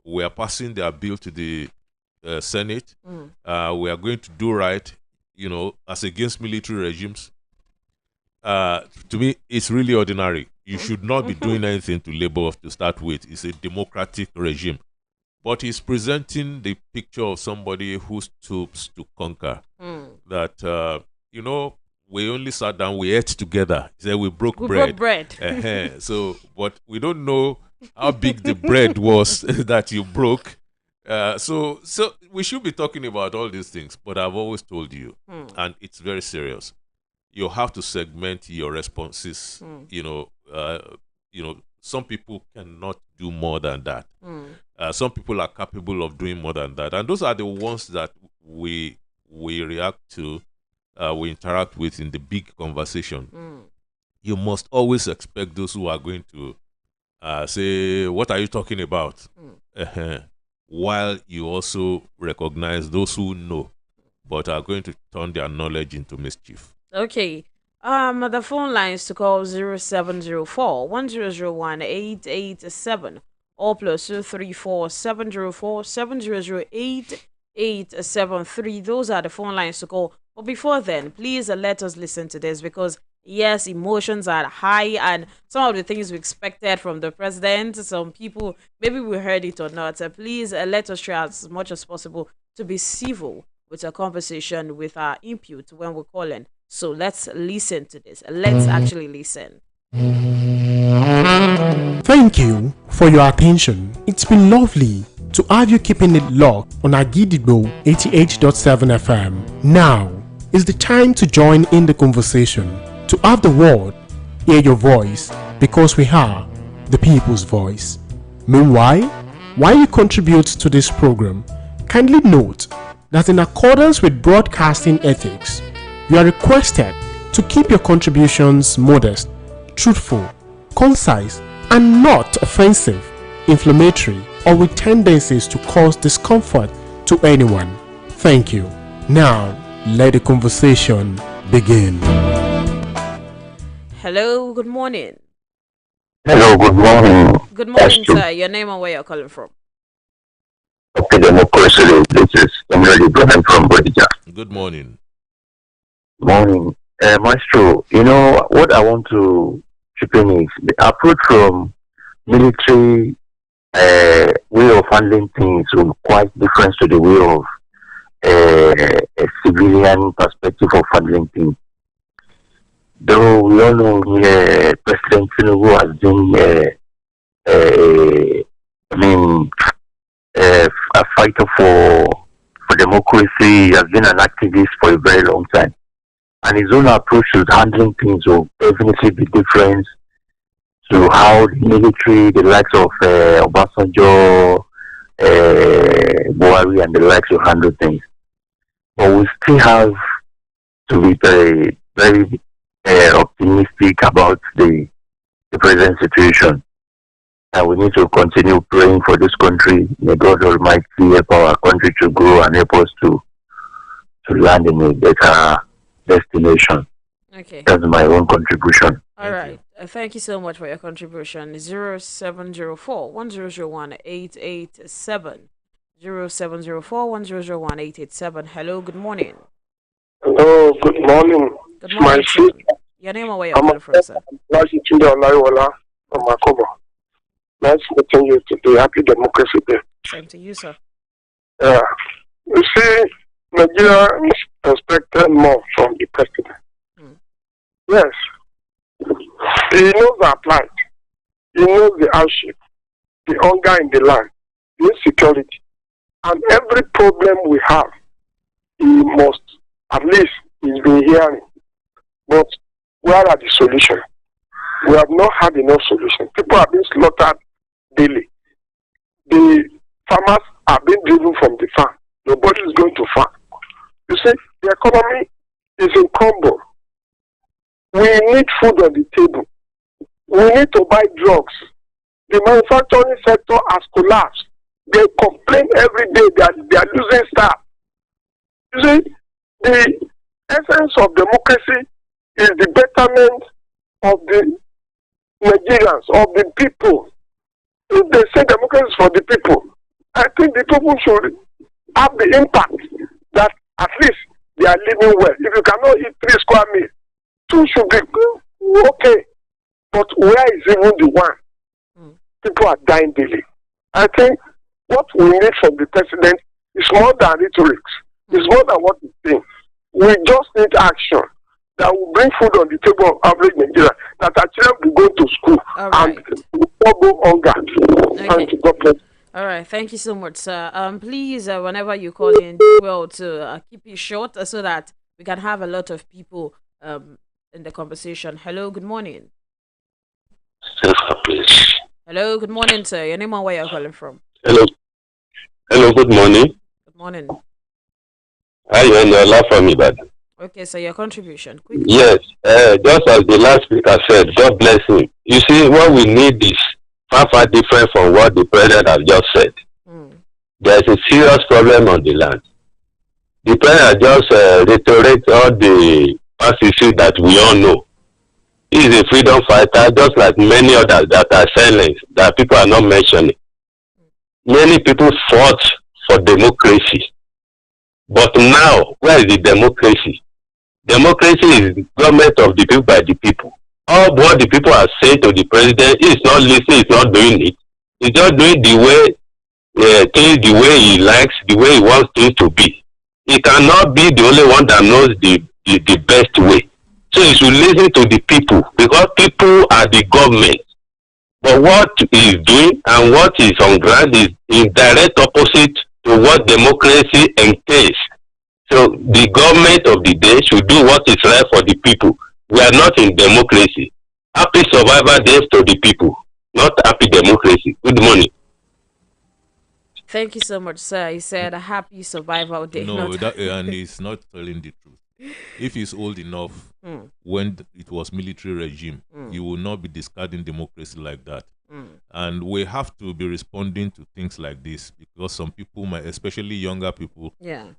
we are passing their bill to the Senate, we are going to do right, as against military regimes. To me, it's really ordinary. You should not be doing anything to labor to start with. It's a democratic regime. But he's presenting the picture of somebody who stoops to conquer. That, we only sat down, we ate together. He said we broke bread. So, but we don't know how big the bread was that you broke. So we should be talking about all these things. But I've always told you, and it's very serious, you have to segment your responses. Some people cannot do more than that. Some people are capable of doing more than that. And those are the ones that we react to, we interact with in the big conversation. You must always expect those who are going to say, what are you talking about? While you also recognize those who know, but are going to turn their knowledge into mischief. Okay. The phone lines to call 0704 1001 887 or plus 234 704 7008 873. Those are the phone lines to call. But before then, please let us listen to this, because yes, emotions are high, and some of the things we expected from the president, some people, maybe we heard it or not. Please let us try as much as possible to be civil with a conversation with our input when we're calling. So let's listen to this. Let's actually listen. Thank you for your attention. It's been lovely to have you keeping it locked on Agidigbo 88.7 FM. Now is the time to join in the conversation, to have the word, hear your voice, because we are the people's voice. Meanwhile, while you contribute to this program, kindly note that in accordance with broadcasting ethics, you are requested to keep your contributions modest, truthful, concise, and not offensive, inflammatory, or with tendencies to cause discomfort to anyone. Thank you. Now, let the conversation begin. Hello, good morning. Hello, good morning. Good morning, sir. Your name and where you're calling from? Okay, democracy. This is Emily Ibrahim from Bodija. Good morning. Morning. Maestro, what I want to chip in is the approach from military way of handling things is quite different to the way of a civilian perspective of handling things. Though we all know President Tinubu has been a fighter for democracy. He has been an activist for a very long time. And his own approach to handling things will definitely be different to how the military, the likes of Obasanjo, Buhari, and the likes will handle things. But we still have to be very, very optimistic about the present situation. And we need to continue praying for this country. May God Almighty help our country to grow and help us to land in a better destination. Okay. That's my own contribution. All right. Thank you so much for your contribution. 0704 1001 887. 0704 1001 887. Hello, good morning. Hello, good morning. Good morning, sir. Your name and where you're calling from, sir? Wuraola from Makobo. Nice meeting you today. Happy Democracy Day. Same to you, sir. You see, Nigeria is expected more from the president. Yes. He knows our plight. He knows the hardship. the hunger in the land, the insecurity, and every problem we have, he must, at least, he's been hearing. But where are the solutions? We have not had enough solutions. People are being slaughtered daily. The farmers are being driven from the farm. Nobody is going to farm. You see, the economy is in crumble. We need food on the table. We need to buy drugs. The manufacturing sector has collapsed. They complain every day that they are losing staff. You see, the essence of democracy is the betterment of the Nigerians, of the people. If they say democracy is for the people, I think the people should have the impact that at least they are living well. If you cannot eat 3 square meals, 2 should be okay. But where is even the one? People are dying daily. I think what we need from the president is more than rhetoric. It's more than what he's saying. We just need action that will bring food on the table of average Nigeria, that our children will go to school and will go hunger. Thank you. God bless. All right, thank you so much, sir. Please, whenever you call in, well, to keep it short so that we can have a lot of people in the conversation. Hello, good morning. Hello, good morning, sir. Your name and where you're calling from? Hello. Hello, good morning. Good morning. Hi, Wuraola from Ibadan. Okay, so your contribution, quickly. Yes, just as the last speaker said, God bless him. You see, what we need is far different from what the president has just said. There is a serious problem on the land. The president has just reiterated all the past issues that we all know. He is a freedom fighter, just like many others that are silent, that people are not mentioning. Many people fought for democracy. But now, where is the democracy? Democracy is government of the people by the people. All what the people are saying to the president, he is not listening, he is not doing it. He's just doing the way, things the way he likes, the way he wants things to be. He cannot be the only one that knows the best way. So he should listen to the people, because people are the government. But what he is doing and what is on ground is in direct opposite to what democracy entails. So the government of the day should do what is right for the people. We are not in democracy. Happy survival days to the people, not happy democracy. Good morning. Thank you so much, sir. He said a happy survival day. No, and he's not telling the truth. If he's old enough, when it was military regime, he will not be discarding democracy like that. And we have to be responding to things like this, because some people, especially younger people,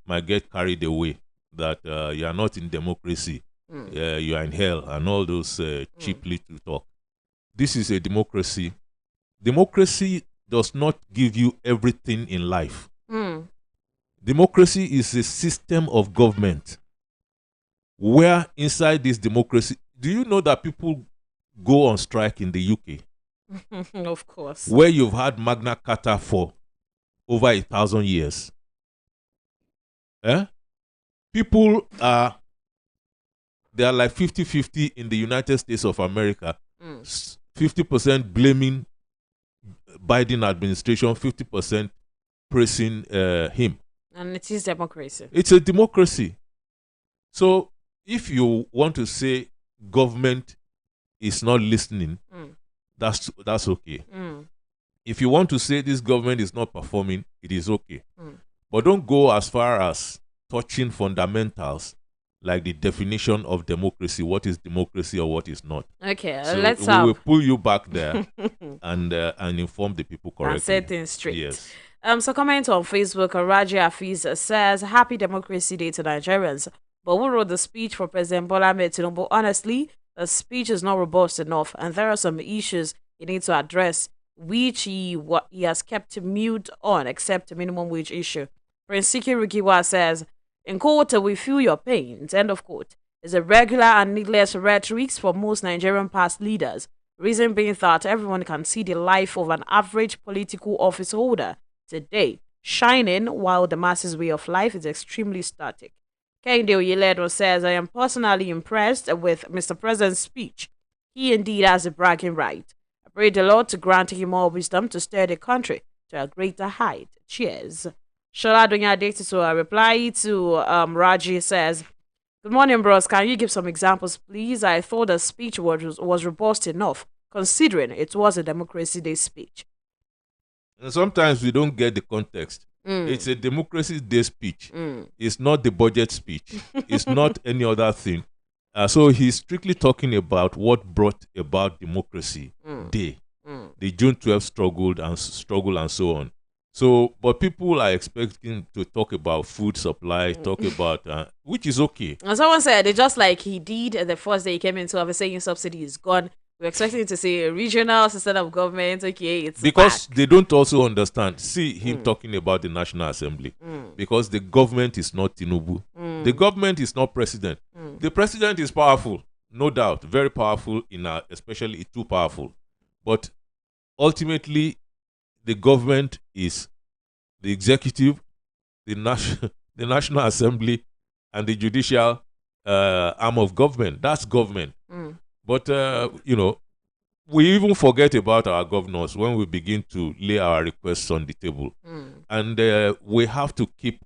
might get carried away that you are not in democracy, you are in hell, and all those cheaply to talk. This is a democracy. Democracy does not give you everything in life. Democracy is a system of government where inside this democracy, do you know that people go on strike in the UK? Of course. Where you've had Magna Carta for over 1,000 years. People are, they are like 50-50 in the United States of America. 50% blaming Biden administration, 50% praising him. And it is democracy. It's a democracy. So if you want to say government is not listening, that's okay. If you want to say this government is not performing, it is okay. But don't go as far as touching fundamentals like the definition of democracy. What is democracy or what is not? Okay, so let's we will pull you back there and inform the people correctly. And set things straight. Yes. So comment on Facebook, Raji Afiz says, Happy Democracy Day to Nigerians. But who wrote the speech for President Bola Ahmed Tinubu? Honestly, the speech is not robust enough, and there are some issues he needs to address, which he has kept mute on, except the minimum wage issue. Prince Siki Rukiwa says, in quote, we feel your pains, end of quote, is a regular and needless rhetoric for most Nigerian past leaders. Reason being that everyone can see the life of an average political office holder today, shining, while the masses' way of life is extremely static. Kehinde Oyeledo says, I am personally impressed with Mr. President's speech. He indeed has a bragging right. pray the Lord to grant him more wisdom to steer the country to a greater height. Cheers. Shola Dunya Data to a reply to Raji says, good morning, bros. Can you give some examples, please? I thought the speech was robust enough, considering it was a Democracy Day speech. And sometimes we don't get the context. It's a Democracy Day speech. It's not the budget speech. It's not any other thing. So he's strictly talking about what brought about Democracy Day. The June 12th struggle and so on. So, but people are expecting to talk about food supply, talk about, which is okay. And someone said, they just like he did the first day he came into office saying subsidy is gone. We're expecting to see a regional system of government. Okay, it's because back. They don't also understand. See him talking about the National Assembly because the government is not Tinubu. The government is not president. The president is powerful, no doubt, very powerful, especially too powerful. But ultimately, the government is the executive, the National Assembly, and the judicial arm of government. That's government. But, we even forget about our governors when we begin to lay our requests on the table. And we have to keep,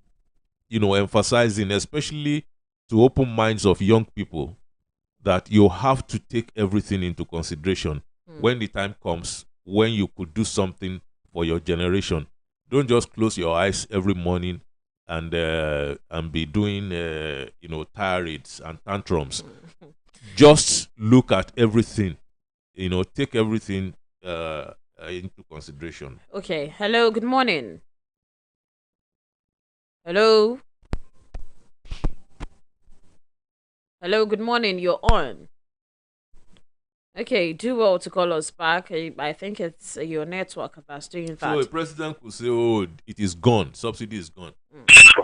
emphasizing, especially to open minds of young people, that you have to take everything into consideration when the time comes, when you could do something for your generation. Don't just close your eyes every morning and be doing, tirades and tantrums. Just look at everything, take everything into consideration. Okay. Hello, good morning. Hello. Hello, good morning. You're on. Okay, do well to call us back. I think it's your network that's doing that. So the president could say, oh, it is gone. Subsidy is gone.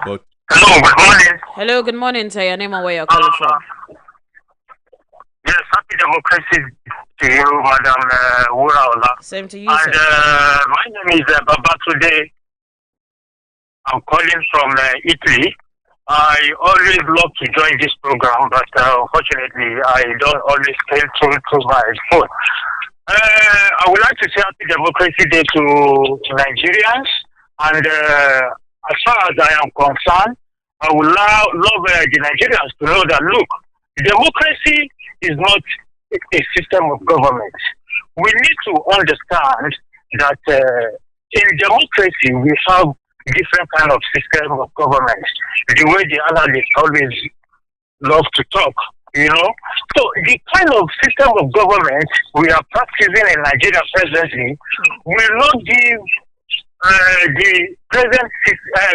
But hello, good morning. Hello, good morning. Say your name and where you're calling from. Yes, happy democracy to you, Madam Wuraola. Same to you, and, sir. my name is Babatude. I'm calling from Italy. I always love to join this program, but unfortunately, I don't always came through to my phone. I would like to say Happy Democracy Day to Nigerians, and as far as I am concerned, I would love the Nigerians to know that, look, democracy is not a system of government. We need to understand that in democracy, we have different kind of system of government. The way the analysts always love to talk, So the kind of system of government we are practicing in Nigeria presently will not give the present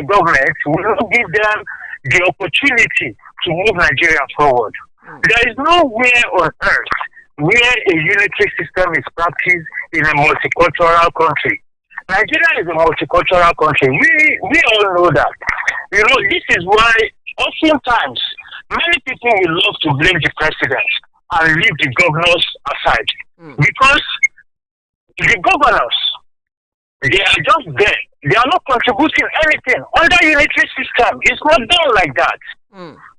government will not give them the opportunity to move Nigeria forward. There is nowhere on earth where a unitary system is practiced in a multicultural country. Nigeria is a multicultural country. We all know that. This is why oftentimes many people will love to blame the president and leave the governors aside. Because the governors, they are just there. They are not contributing anything. Under unitary system, it's not done like that.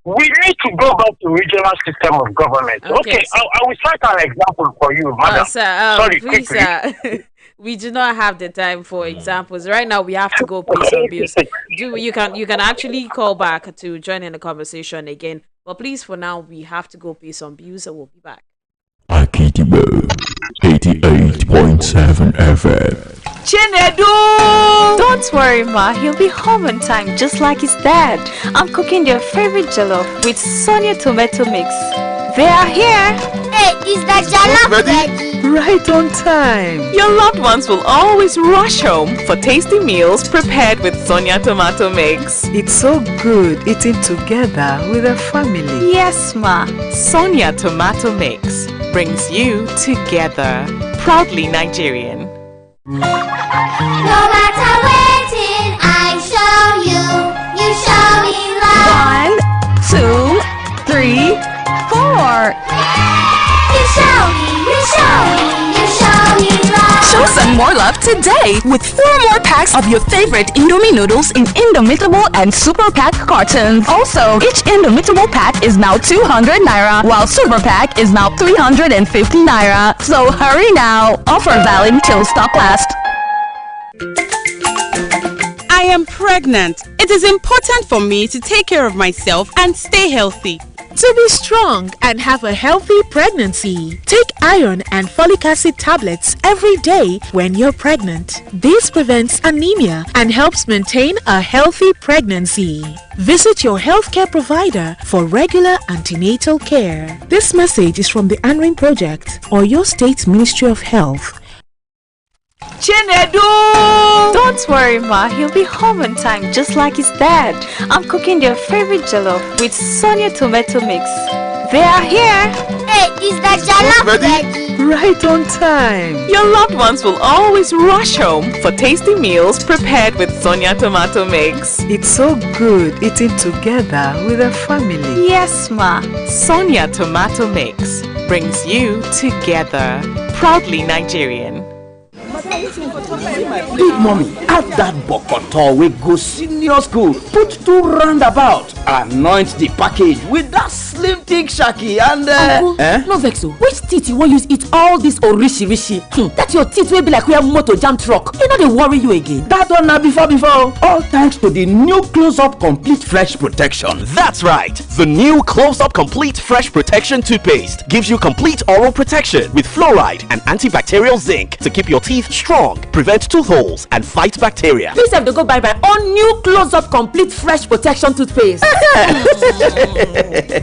We need to go back to regional system of government. Okay, I will cite an example for you, madam. Sorry, please, quickly. We do not have the time for examples right now. We have to go pay some bills. You can actually call back to join in the conversation again. But please, for now, we have to go pay some bills, so we'll be back. Akidibo 88.7 FM. Chinedu! Don't worry, Ma. He'll be home on time, just like his dad. I'm cooking their favorite jollof with Sonia tomato mix. They are here. Hey, is that jollof ready? Right on time. Your loved ones will always rush home for tasty meals prepared with Sonia tomato mix. It's so good eating together with a family. Yes, Ma. Sonia tomato mix brings you together. Proudly Nigerian. No matter waiting, I show you, you show me love. 1, 2, 3, 4. You show me, you show me, you show me love. Show some more love today with 4 more packs of your favorite Indomie noodles in Indomitable and Super Pack cartons. Also, each Indomitable pack is now 200 naira, while Super Pack is now 350 naira. So hurry now. Offer valid till stock lasts. I am pregnant. It is important for me to take care of myself and stay healthy. To be strong and have a healthy pregnancy, take iron and folic acid tablets every day when you're pregnant. This prevents anemia and helps maintain a healthy pregnancy. Visit your healthcare provider for regular antenatal care. This message is from the ANRIN Project or your State Ministry of Health. Chinedu! Don't worry, Ma. He'll be home on time, just like his dad. I'm cooking their favorite jollof with Sonia tomato mix. They are here. Hey, is the jollof ready? Right on time. Your loved ones will always rush home for tasty meals prepared with Sonia tomato mix. It's so good eating together with a family. Yes, Ma. Sonia tomato mix brings you together. Proudly Nigerian. Big mommy, add that bokoto we go senior school. Put 2 roundabout. Anoint the package with that slim thick shaki and No vexo. Which teeth you want use eat all this orishi? That your teeth will be like where motor jam truck. You know they worry you again. that one na before. All thanks to the new Close-Up Complete Fresh Protection. That's right. The new Close-Up Complete Fresh Protection toothpaste gives you complete oral protection with fluoride and antibacterial zinc to keep your teeth strong, prevent tooth holes, and fight bacteria. Please have to go buy my own new Close-Up Complete Fresh Protection toothpaste.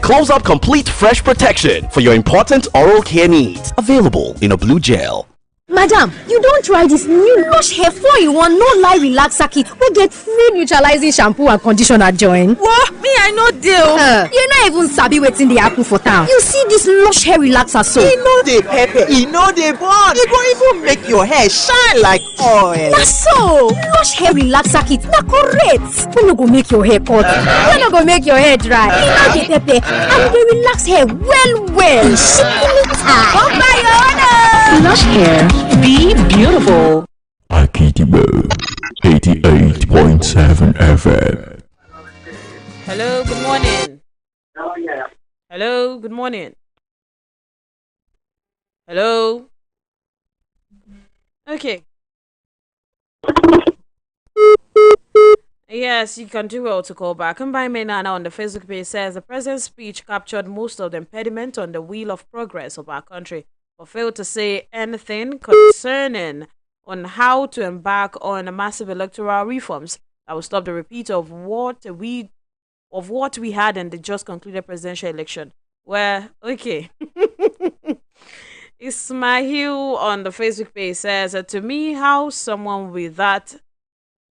Close-Up Complete Fresh Protection for your important oral care needs. Available in a blue gel. Madam, you don't try this new Lush Hair 4-in-1 no lie relaxer kit. We get free neutralizing shampoo and conditioner join. What? Me, I know deal. You not even sabi wetin dey happen for town. You see this Lush Hair relaxer so? E no dey pepper, e no dey burn. E go even make your hair shine like oil. Na so, Lush Hair relaxer kit na correct. We no go make your hair cut. We no go make your hair dry. E no dey pepper and e dey relax hair well. Come buy your own. Lush Hair. Be beautiful. Akidibo 88.7 FM. Hello, good morning. Hello, good morning. Hello. Okay. Yes, you can do well to call back. And by Menana on the Facebook page says the president's speech captured most of the impediment on the wheel of progress of our country, but failed to say anything concerning on how to embark on a massive electoral reforms that will stop the repeat of what we had in the just concluded presidential election. Where okay. Ismail on the Facebook page says to me, how someone with that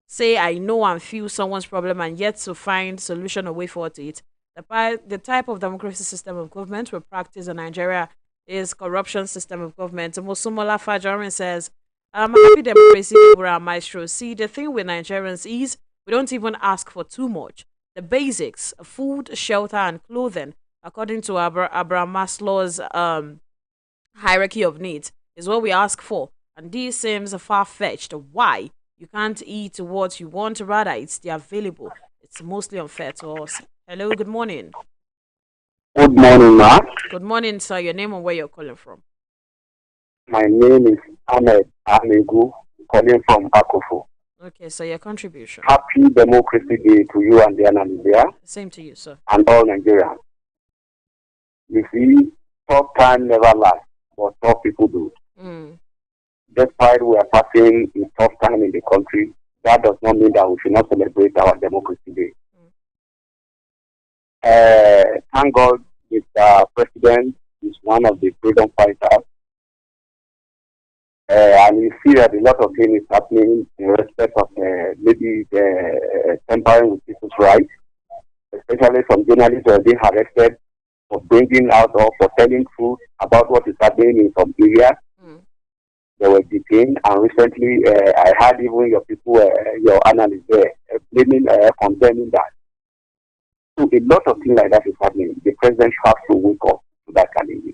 say I know and feel someone's problem and yet to find solution or way forward to it. The type of democracy system of government we practice in Nigeria is corruption system of government. Musumola Fajorin says, I'm happy democracy over our maestro. See, the thing with Nigerians is we don't even ask for too much. The basics, food, shelter, and clothing, according to Abraham Maslow's hierarchy of needs, is what we ask for. And this seems far-fetched. Why? You can't eat what you want, rather it's the available. It's mostly unfair to us. Hello, good morning. Good morning, Ma. Good morning, sir. Your name and where you're calling from? My name is Ahmed Amegu, calling from Akofo. Okay, so your contribution. Happy Democracy Day to you and the ANALYST. Same to you, sir. And all Nigerians. You see, tough time never lasts, but tough people do. Despite we are passing a tough time in the country, that does not mean that we should not celebrate our Democracy Day. Thank God, Mr. President is one of the freedom fighters. And you see that a lot of things is happening in respect of maybe tampering with people's rights, especially some journalists who are being arrested for bringing out or for telling truth about what is happening in some areas. They were detained, and recently I had even your people, your analysts there, blaming, condemning that. So a lot of things like that is happening. The president has to wake up to that challenge.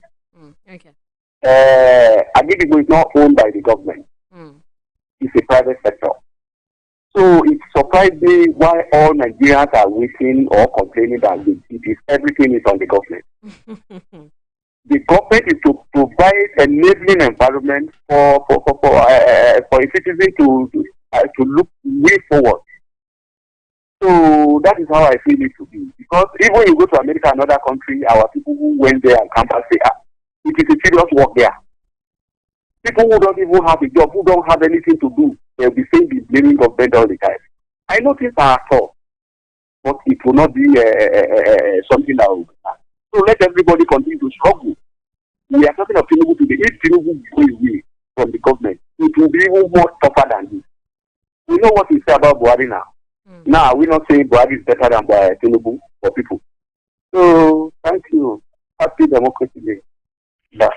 Okay. Agidigbo is not owned by the government. is a private sector. So it surprised me why all Nigerians are waiting or complaining that everything is on the government. The government is to provide an enabling environment for a citizen to look way forward. So that is how I feel it to be. Because even when you go to America, another country, our people who went there and campus say, it is a serious work there. People who don't even have a job, who don't have anything to do, they'll be saying the blaming government all the time. I know things are tough, but it will not be something that will be done. So let everybody continue to struggle. We are talking of Tinubu today. If Tinubu go away from the government, it will be even more tougher than this. We know what we say about Buhari now. Now, we're not saying Buhari is better than Tinubu for people. So, thank you. Happy Democracy Day. Bye.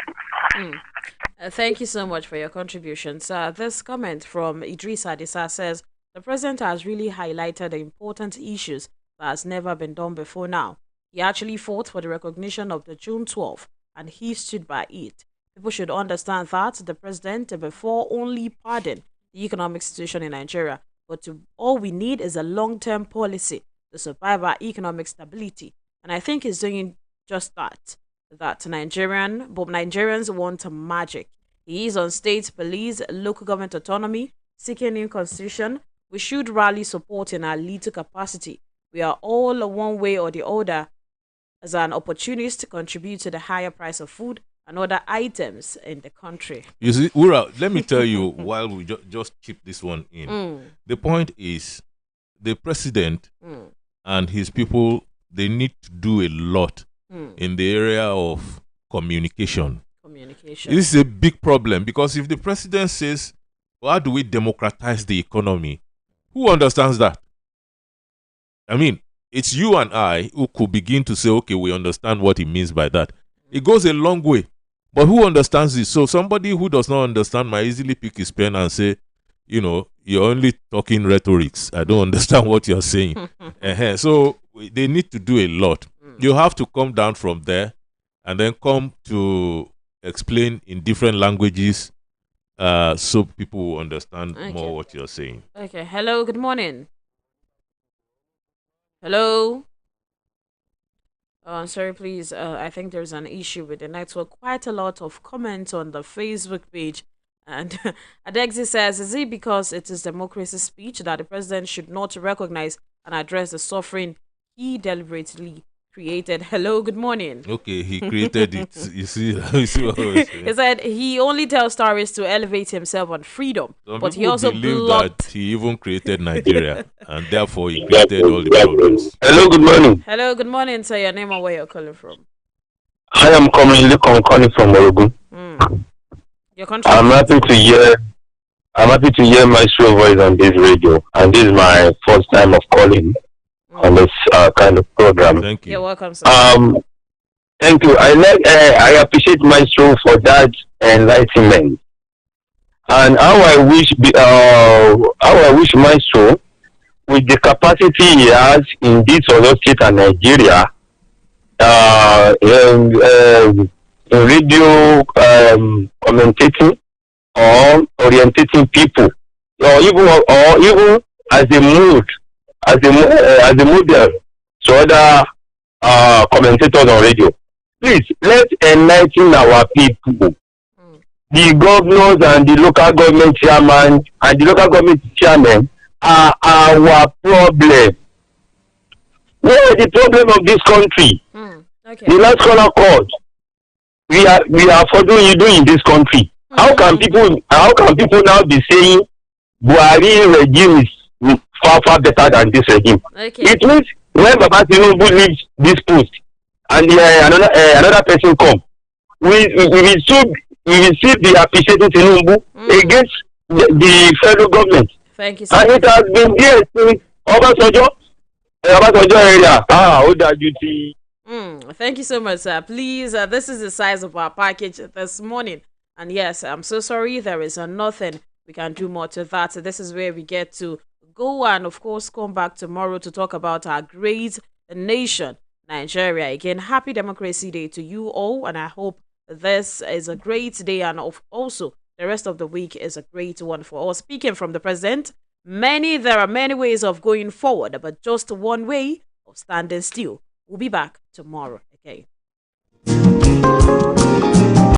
Thank you so much for your contributions. This comment from Idris Adisa says, the president has really highlighted the important issues that has never been done before now. He actually fought for the recognition of the June 12th, and he stood by it. People should understand that the president before only pardoned the economic situation in Nigeria, but all we need is a long-term policy to survive our economic stability. And I think he's doing just that. Nigerians want magic. He is on state police, local government autonomy, seeking new constitution. We should rally support in our little capacity. We are all one way or the other as an opportunist to contribute to the higher price of food and other items in the country. You see, Ura, let me tell you while we just chip this one in. The point is, the president and his people, they need to do a lot in the area of communication. This is a big problem because if the president says, how do we democratize the economy? Who understands that? I mean, it's you and I who could begin to say, okay, we understand what he means by that. It goes a long way. But who understands this? So somebody who does not understand might easily pick his pen and say, you know, you're only talking rhetorics. I don't understand what you're saying. So they need to do a lot. You have to come down from there and then come to explain in different languages so people will understand more what you're saying. Okay. Hello. Good morning. Hello. Sorry, please. I think there's an issue with the network. Quite a lot of comments on the Facebook page. And Adexi says, is it because it is democracy speech that the president should not recognize and address the suffering he deliberately created? Hello, good morning. Okay, he created it. You see what I was saying? He said he only tells stories to elevate himself on freedom. But he also believe that he even created Nigeria and therefore he created all the problems. Hello, good morning. Hello, good morning. Say your name and where you're calling from. I am calling from Oregon. I'm happy to hear Maestro voice on this radio, and this is my first time of calling on this kind of program. Thank you. You're welcome, sir. Thank you. I appreciate Maestro for that enlightenment, and how I wish Maestro, with the capacity he has in this other state and Nigeria, in radio commentating or orientating people, or even as a model to other commentators on radio. Please, let's enlighten our people. The governors and the local government chairman and the local government chairmen are our problem. What is the problem of this country? The last caller called. We are following you in this country. How can people now be saying Buhari regime is far better than this regime? It means when Baba Tinubu leaves this post and another person come, we will still be appreciating Tinubu against the federal government. Thank you so much. And it has been there since Obasanjo area. duty. Thank you so much, sir. Please, this is the size of our package this morning. And yes, I'm so sorry. There is nothing we can do more to that. So this is where we get to go and, of course, come back tomorrow to talk about our great nation, Nigeria. Again, happy Democracy Day to you all. And I hope this is a great day and also the rest of the week is a great one for us. Speaking from the president, there are many ways of going forward, but just one way of standing still. We'll be back tomorrow. Okay.